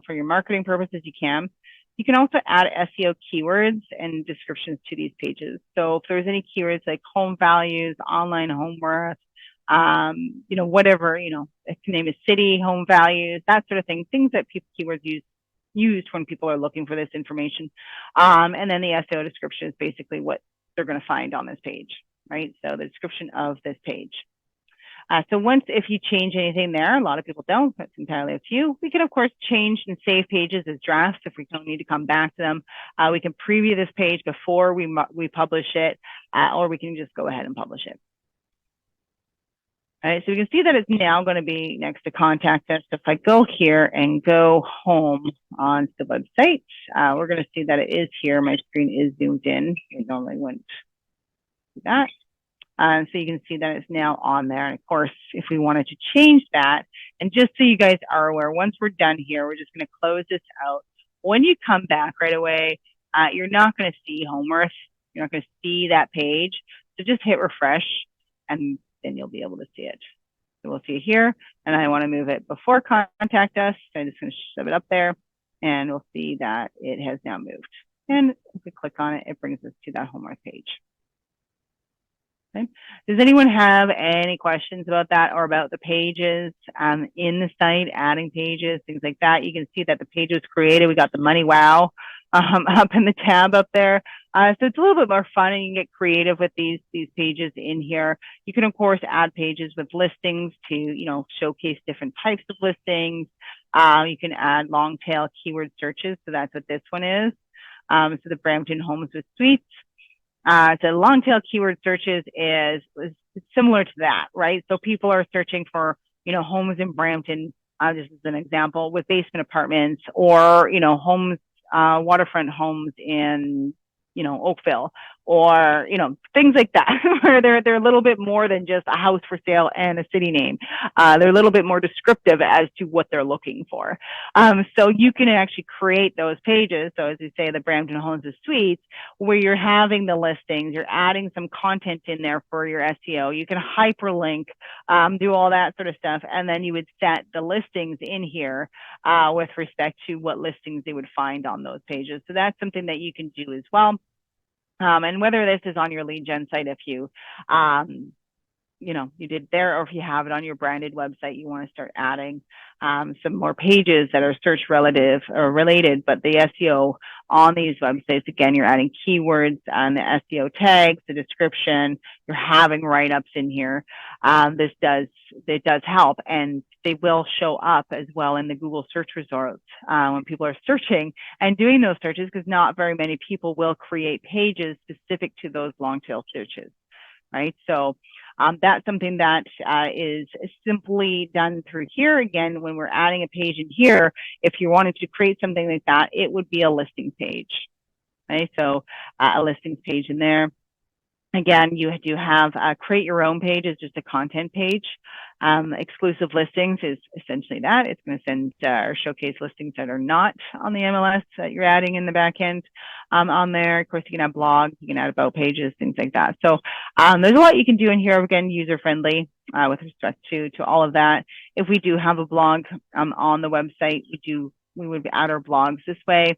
for your marketing purposes, you can. You can also add SEO keywords and descriptions to these pages. So if there's any keywords like home values, online homeworth, whatever, it can name a city, home values, that sort of thing, things that keywords used when people are looking for this information. And then the SEO description is basically what they're going to find on this page, right? So the description of this page. So if you change anything there, a lot of people don't, that's entirely up to you. We can, of course, change and save pages as drafts if we don't need to come back to them. We can preview this page before we publish it, or we can just go ahead and publish it. All right, so we can see that it's now going to be next to contact us. So if I go here and go home on the website, we're going to see that it is here. My screen is zoomed in. I normally wouldn't do that. So you can see that it's now on there. And of course, if we wanted to change that, and just so you guys are aware, once we're done here, we're just going to close this out. When you come back right away, you're not going to see Homeworth. You're not going to see that page. So just hit refresh, and then you'll be able to see it. So we'll see it here, and I want to move it before contact us. So I'm just going to shove it up there, and we'll see that it has now moved. And if we click on it, it brings us to that Homeworth page. Okay. Does anyone have any questions about that or about the pages in the site, adding pages, things like that? You can see that the page was created. We got the Money Wow up in the tab up there. So it's a little bit more fun, and you can get creative with these pages in here. You can, of course, add pages with listings to, showcase different types of listings. You can add long tail keyword searches. So that's what this one is. So the Brampton Homes with Suites. So long tail keyword searches is similar to that, right? So people are searching for, homes in Brampton, just as an example, with basement apartments, or, homes, waterfront homes in, Oakville, or, things like that, where they're a little bit more than just a house for sale and a city name. They're a little bit more descriptive as to what they're looking for. So you can actually create those pages. So as you say, the Brampton Homes with Suites, where you're having the listings, you're adding some content in there for your SEO. You can hyperlink, do all that sort of stuff. And then you would set the listings in here with respect to what listings they would find on those pages. So that's something that you can do as well. And whether this is on your lead gen site, if you, you did there, or if you have it on your branded website, you want to start adding some more pages that are search related, but the SEO on these websites, again, you're adding keywords and the SEO tags, the description, you're having write-ups in here. It does help, and they will show up as well in the Google search results when people are searching and doing those searches, because not very many people will create pages specific to those long tail searches, right? So that's something that is simply done through here. Again, when we're adding a page in here, if you wanted to create something like that, it would be a listing page, right? So a listings page in there. Again, you do have create your own page is just a content page. Exclusive listings is essentially that. It's going to send or showcase listings that are not on the MLS that you're adding in the back end on there. Of course, you can add blogs, you can add about pages, things like that. So there's a lot you can do in here. Again, user friendly with respect to all of that. If we do have a blog on the website, we would add our blogs this way.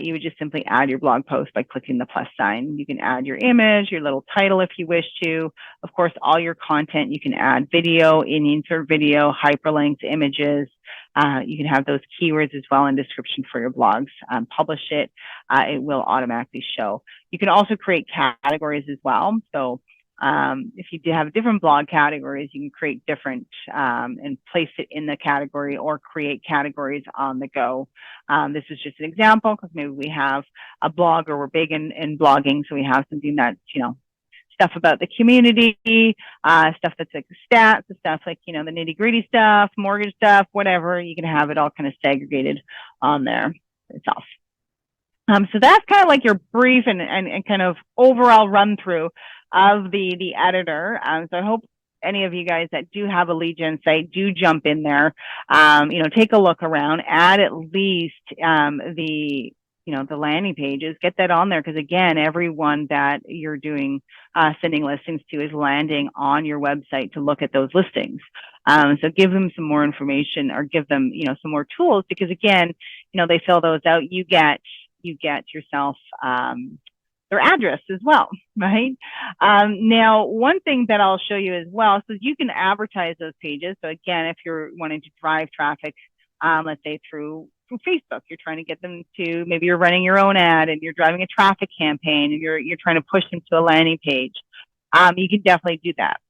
You would just simply add your blog post by clicking the plus sign. You can add your image, your little title if you wish to. Of course, all your content, you can add video, insert video, hyperlinks, images. You can have those keywords as well in description for your blogs. Publish it. It will automatically show. You can also create categories as well. So if you do have different blog categories, you can create different and place it in the category, or create categories on the go. This is just an example, because maybe we have a blog, or we're big in blogging, so we have something that's, stuff about the community, stuff that's like the stats, the stuff like, the nitty gritty stuff, mortgage stuff, whatever. You can have it all kind of segregated on there itself. So that's kind of like your brief and kind of overall run through of the editor. So I hope any of you guys that do have a lead gen site do jump in there, take a look around, add at least the the landing pages, get that on there, because again, everyone that you're doing sending listings to is landing on your website to look at those listings. So give them some more information, or give them some more tools, because again, they fill those out. You get yourself their address as well, right? Now, one thing that I'll show you as well, so you can advertise those pages. So again, if you're wanting to drive traffic, let's say through Facebook, you're trying to get them to, maybe you're running your own ad and you're driving a traffic campaign and you're trying to push them to a landing page. You can definitely do that.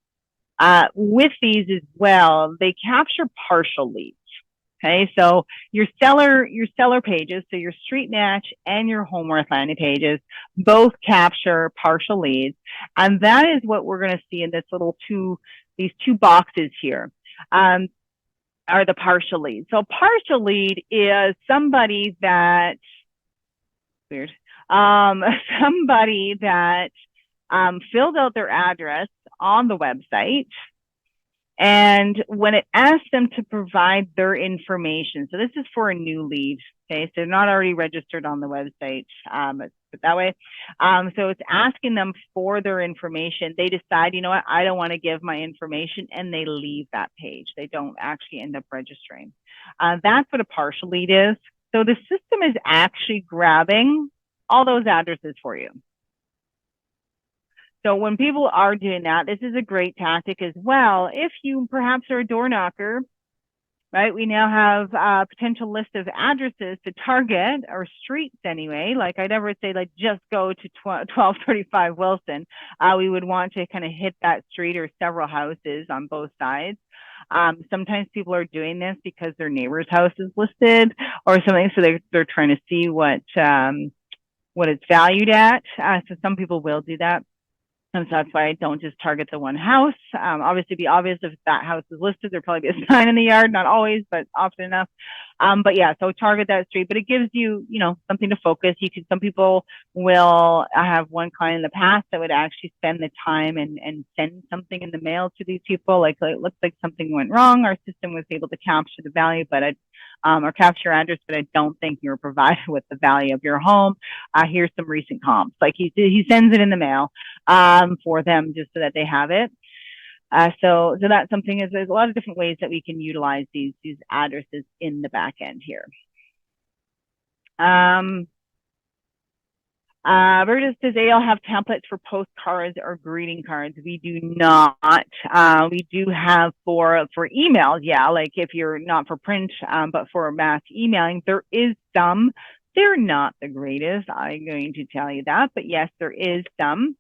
With these as well, they capture partial leads. Okay, so your seller pages, so your street match and your homeworth landing pages, both capture partial leads, and that is what we're going to see in this these two boxes here. Are the partial leads. So partial lead is somebody that somebody that filled out their address on the website. And when it asks them to provide their information, so this is for a new lead, okay? So they're not already registered on the website, but that way. So it's asking them for their information. They decide, you know what, I don't want to give my information, and they leave that page. They don't actually end up registering. That's what a partial lead is. So the system is actually grabbing all those addresses for you. So when people are doing that, this is a great tactic as well. If you perhaps are a door knocker, right? We now have a potential list of addresses to target, or streets anyway. Like I never say like just go to 1235 Wilson. We would want to kind of hit that street or several houses on both sides. Sometimes people are doing this because their neighbor's house is listed or something, so they're trying to see what it's valued at. So some people will do that. And so that's why I don't just target the one house. Obviously, it'd be obvious if that house is listed, there'd probably be a sign in the yard, not always, but often enough. But yeah, so target that street, but it gives you, something to focus. Some people will, I have one client in the past that would actually spend the time and send something in the mail to these people. Like it looks like something went wrong. Our system was able to capture the value, but or capture address, but I don't think you were provided with the value of your home. Here's some recent comps. Like he sends it in the mail for them just so that they have it. So that's something. There's a lot of different ways that we can utilize these addresses in the back end here. Burgess says AL have templates for postcards or greeting cards. We do not. We do have for emails, yeah, like if you're not for print, but for mass emailing, there is some. They're not the greatest, I'm going to tell you that, but yes, there is some.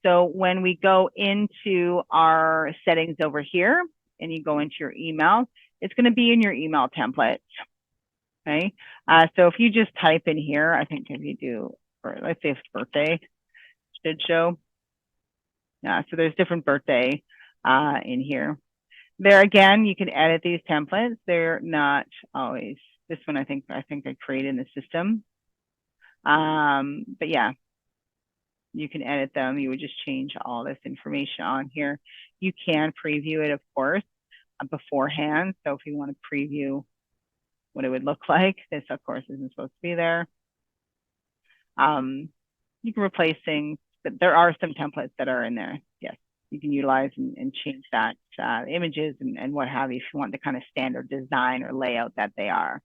So when we go into our settings over here and you go into your email, it's going to be in your email template. Okay. So if you just type in here, I think if you do, let's say it's birthday, should show. Yeah, so there's different birthday in here. There again, you can edit these templates. They're not always, this one I think I created in the system. But yeah, you can edit them. You would just change all this information on here. You can preview it, of course, beforehand. So if you want to preview what it would look like, this of course isn't supposed to be there. You can replace things, but there are some templates that are in there. Yes, you can utilize and change that images and what have you if you want the kind of standard design or layout that they are.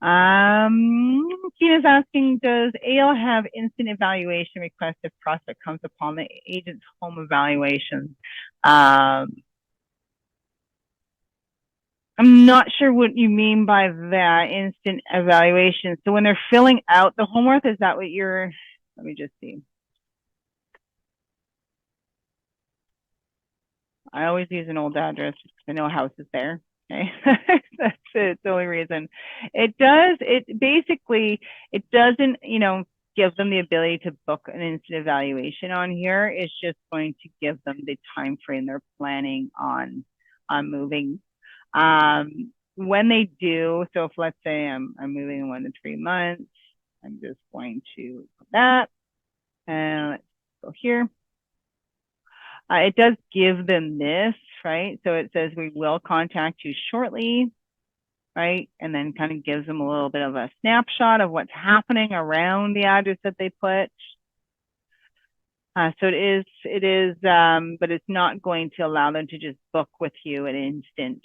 Tina's asking, does AL have instant evaluation request if prospect comes upon the agent's home evaluation? I'm not sure what you mean by that, instant evaluation. So when they're filling out the homework, is that what you're, let me just see. I always use an old address because I know a house is there. Okay, that's it. It's the only reason. It basically, it doesn't, give them the ability to book an instant evaluation on here. It's just going to give them the time frame they're planning on moving. When they do, so if let's say I'm moving in 1 to 3 months, I'm just going to put that, and let's go here. It does give them this, right? So it says we will contact you shortly, right? And then kind of gives them a little bit of a snapshot of what's happening around the address that they put. So it is, but it's not going to allow them to just book with you an instant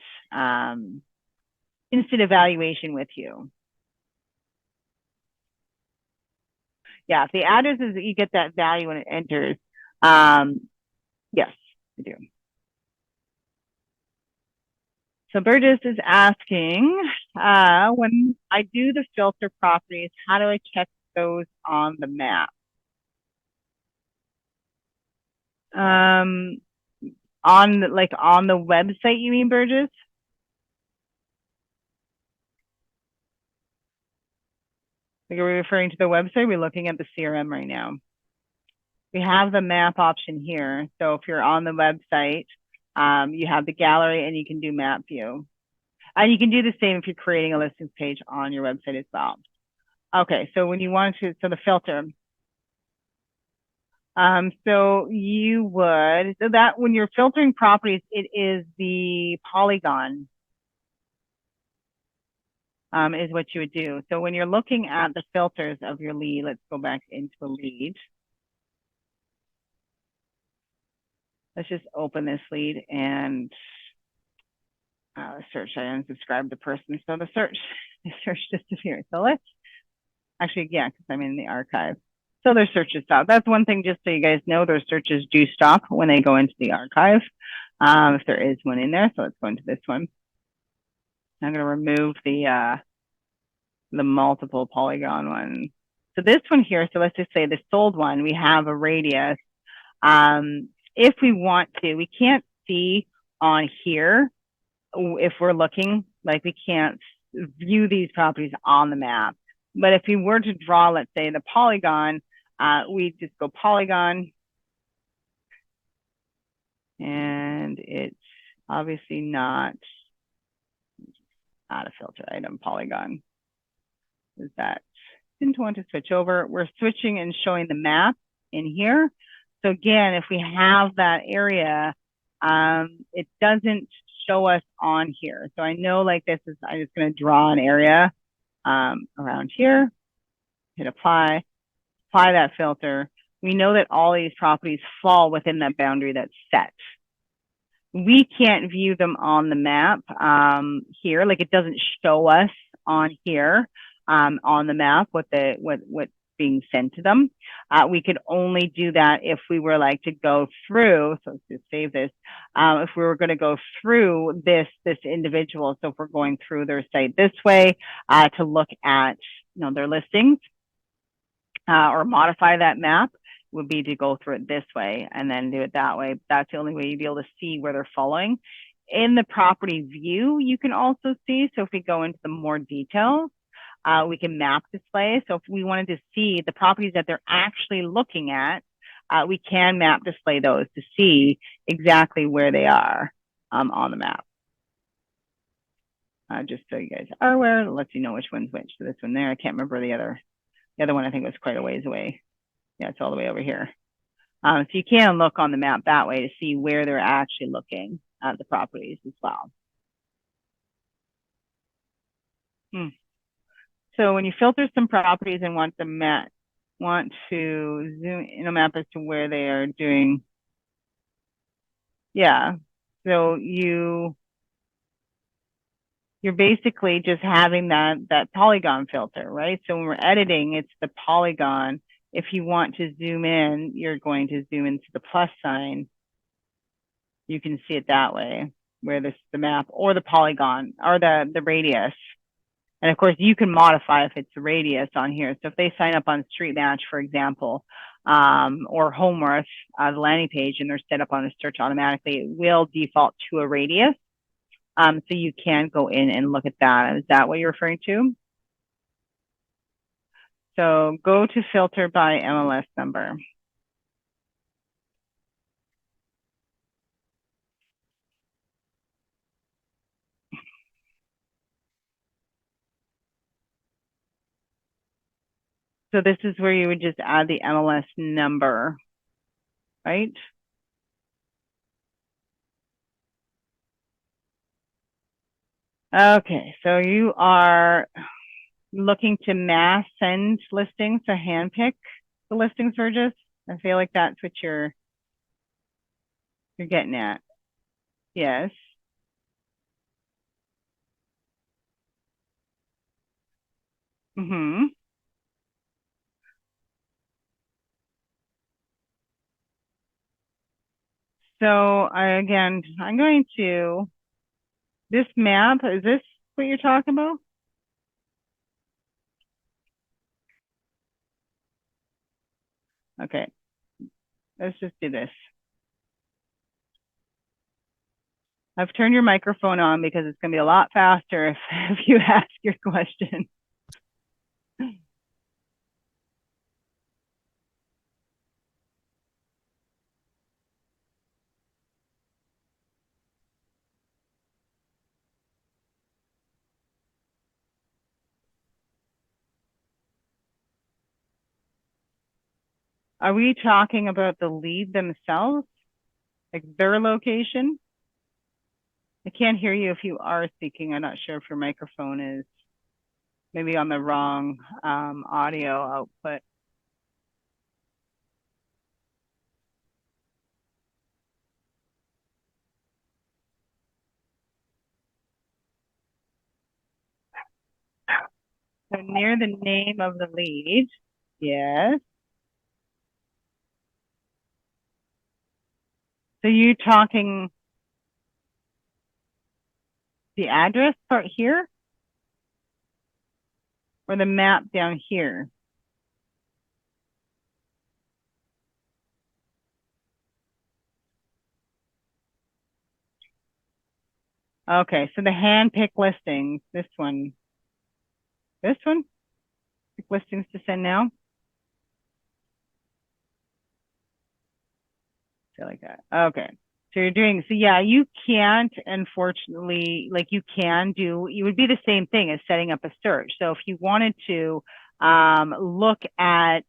evaluation with you. Yeah, if the address is, you get that value when it enters. Yes, I do. So Burgess is asking, when I do the filter properties, how do I check those on the map? On the website, you mean, Burgess? Like, are we referring to the website? We're looking at the CRM right now. We have the map option here. So if you're on the website, you have the gallery and you can do map view. And you can do the same if you're creating a listings page on your website as well. Okay, so when you want to, so the filter. So you would, so that when you're filtering properties, it is the polygon is what you would do. So when you're looking at the filters of your lead, let's go back into the lead. Let's just open this lead and search. I unsubscribed the person, so the search disappeared. So let's actually, yeah, because I'm in the archive. So their searches stop. That's one thing, just so you guys know, their searches do stop when they go into the archive, if there is one in there. So let's go into this one. I'm going to remove the multiple polygon one. So this one here, so let's just say the sold one, we have a radius. If we want to, we can't see on here if we're looking, like we can't view these properties on the map. But if we were to draw, let's say, the polygon, we just go polygon. And it's obviously not a filter item polygon. Is that, didn't want to switch over. We're switching and showing the map in here. So again, if we have that area, it doesn't show us on here. So I know, like, this is, I'm just going to draw an area around here, hit apply that filter. We know that all these properties fall within that boundary that's set. We can't view them on the map here. Like, it doesn't show us on here on the map what's being sent to them. We could only do that if we were like to go through. So let's just save this. If we were going to go through this individual, so if we're going through their site this way to look at their listings or modify that map, would be to go through it this way and then do it that way. That's the only way you'd be able to see where they're following. In the property view, you can also see, so if we go into the more details, we can map display. So if we wanted to see the properties that they're actually looking at, we can map display those to see exactly where they are on the map. Just so you guys are aware, it lets you know which one's which. So this one there, I can't remember the other one, I think was quite a ways away. Yeah, it's all the way over here. So you can look on the map that way to see where they're actually looking at the properties as well. So when you filter some properties and want to zoom in a map as to where they are doing, yeah. So you're basically just having that polygon filter, right? So when we're editing, it's the polygon. If you want to zoom in, you're going to zoom into the plus sign. You can see it that way, where this the map or the polygon or the radius. And of course, you can modify if it's a radius on here. So if they sign up on Street Match, for example, or Homeworth, the landing page, and they're set up on a search automatically, it will default to a radius. So you can go in and look at that. Is that what you're referring to? So go to filter by MLS number. So this is where you would just add the MLS number, right? Okay, so you are looking to mass send listings, so handpick the listings, Burgess. I feel like that's what you're getting at. Yes. Mm-hmm. So again, I'm going to, this map, is this what you're talking about? Okay, let's just do this. I've turned your microphone on because it's going to be a lot faster if you ask your question. Are we talking about the lead themselves, like their location? I can't hear you if you are speaking. I'm not sure if your microphone is maybe on the wrong audio output. So near the name of the lead, yes. So you talking the address part here or the map down here? Okay, so the hand-pick listings, this one, pick listings to send now. So like that. Okay. So you're doing, so yeah, you can't, unfortunately, like you can do, you would be the same thing as setting up a search. So if you wanted to look at,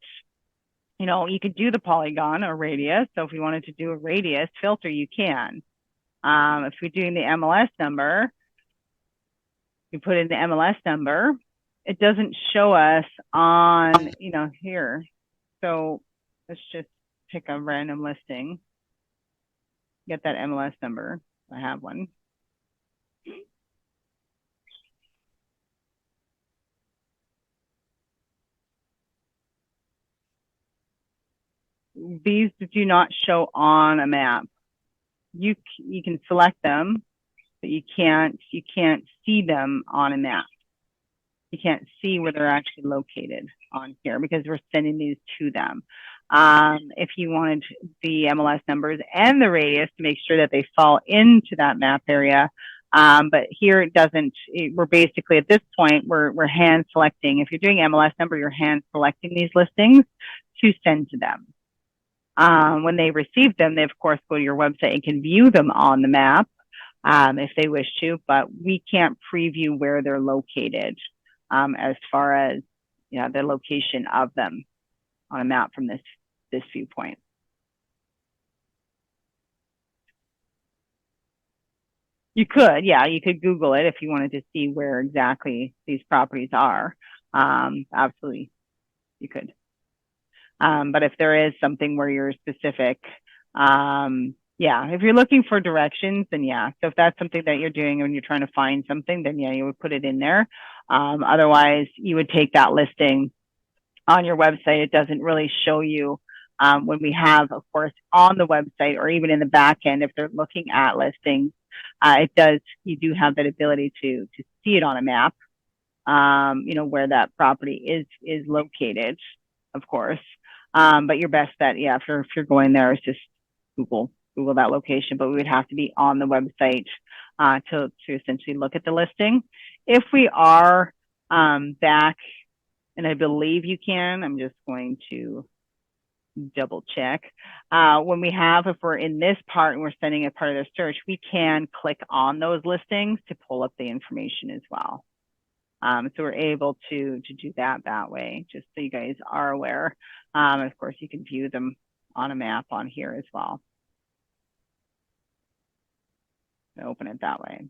you know, you could do the polygon or radius. So if you wanted to do a radius filter, you can. If you're doing the MLS number, you put in the MLS number, it doesn't show us on, you know, here. So let's just pick a random listing. Get that MLS number. I have one. These do not show on a map. You can select them, but you can't see them on a map. You can't see where they're actually located on here because we're sending these to them. If you wanted the MLS numbers and the radius to make sure that they fall into that map area, but here it doesn't. We're basically at this point we're hand selecting. If you're doing MLS number, you're hand selecting these listings to send to them. When they receive them, they of course go to your website and can view them on the map if they wish to, but we can't preview where they're located as far as the location of them on a map from this viewpoint. You could, yeah, you could Google it if you wanted to see where exactly these properties are. Absolutely, you could. But if there is something where you're specific, yeah, if you're looking for directions, then yeah. So if that's something that you're doing and you're trying to find something, then yeah, you would put it in there. Otherwise, you would take that listing on your website. It doesn't really show you when we have, of course, on the website or even in the back end, if they're looking at listings, you do have that ability to see it on a map, where that property is located, of course. But your best bet, yeah, if you're going there, is just Google that location. But we would have to be on the website to essentially look at the listing. If we are back, and I believe you can, I'm just going to double check. If we're in this part and we're sending a part of the search, we can click on those listings to pull up the information as well. So we're able to do that way, just so you guys are aware. Of course, you can view them on a map on here as well. Open it that way.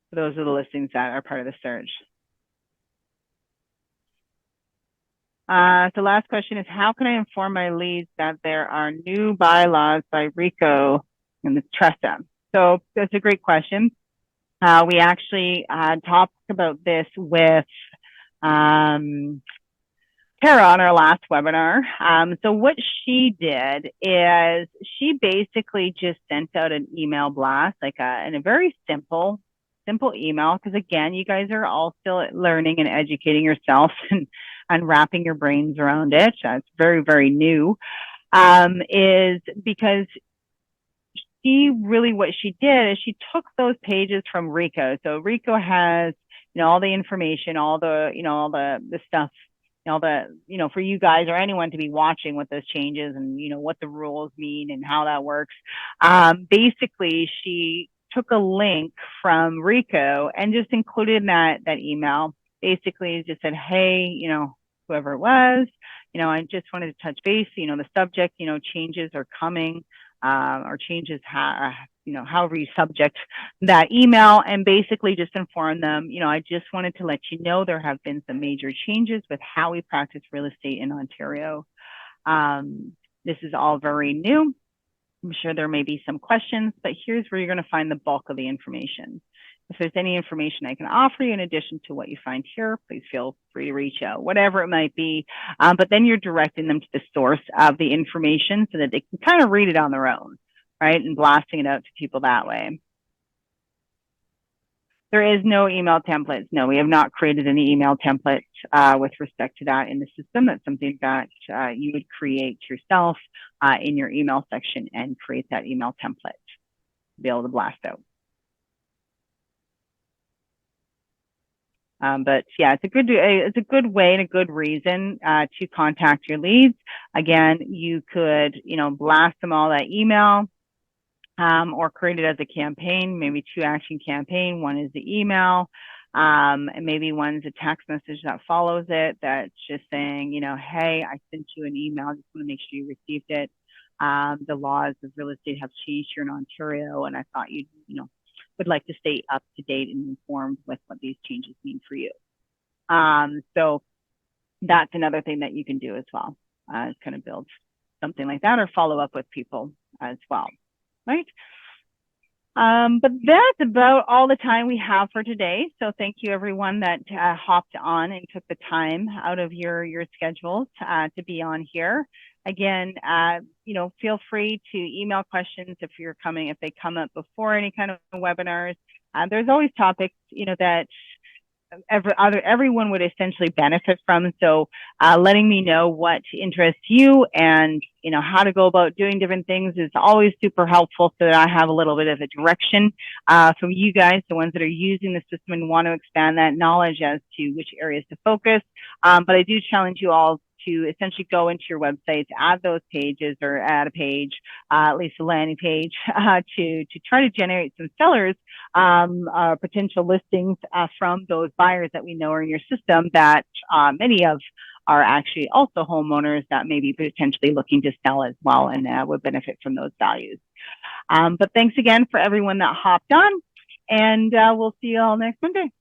So those are the listings that are part of the search. The last question is, how can I inform my leads that there are new bylaws by RICO in the TRESA? So that's a great question. We actually talked about this with Tara on our last webinar. So what she did is she basically just sent out an email blast, like in a very simple email, because again, you guys are all still learning and educating yourself and wrapping your brains around it. It's very, very new. Is because what she did is she took those pages from RICO. So RICO has, all the information, all the stuff, for you guys or anyone to be watching what those changes and, what the rules mean and how that works. Basically, she took a link from RICO and just included in that email. Basically, just said, hey, whoever it was, I just wanted to touch base, the subject, changes are coming, or changes, however you subject that email, and basically just inform them, I just wanted to let you know there have been some major changes with how we practice real estate in Ontario. This is all very new. I'm sure there may be some questions, but here's where you're going to find the bulk of the information. If there's any information I can offer you in addition to what you find here, please feel free to reach out, whatever it might be. But then you're directing them to the source of the information so that they can kind of read it on their own, right? And blasting it out to people that way. There is no email templates. No, we have not created any email templates with respect to that in the system. That's something that you would create yourself in your email section and create that email template to be able to blast out. But yeah, it's a good way and a good reason to contact your leads. Again, you could, blast them all that email, or create it as a campaign, maybe 2-action campaign. One is the email, and maybe one's a text message that follows it that's just saying, hey, I sent you an email. I just want to make sure you received it. The laws of real estate have changed here in Ontario, and I thought you would like to stay up to date and informed with what these changes mean for you. So that's another thing that you can do as well, is kind of build something like that or follow up with people as well, right? But that's about all the time we have for today. So thank you everyone that hopped on and took the time out of your schedules to be on here. Again, feel free to email questions if they come up before any kind of webinars. There's always topics, that everyone would essentially benefit from. So letting me know what interests you and, how to go about doing different things is always super helpful so that I have a little bit of a direction from you guys, the ones that are using the system and want to expand that knowledge as to which areas to focus. But I do challenge you all to essentially go into your websites, add those pages or add a page, at least a landing page, to try to generate some sellers, potential listings from those buyers that we know are in your system that many of are actually also homeowners that may be potentially looking to sell as well and would benefit from those values. But thanks again for everyone that hopped on, and we'll see you all next Monday.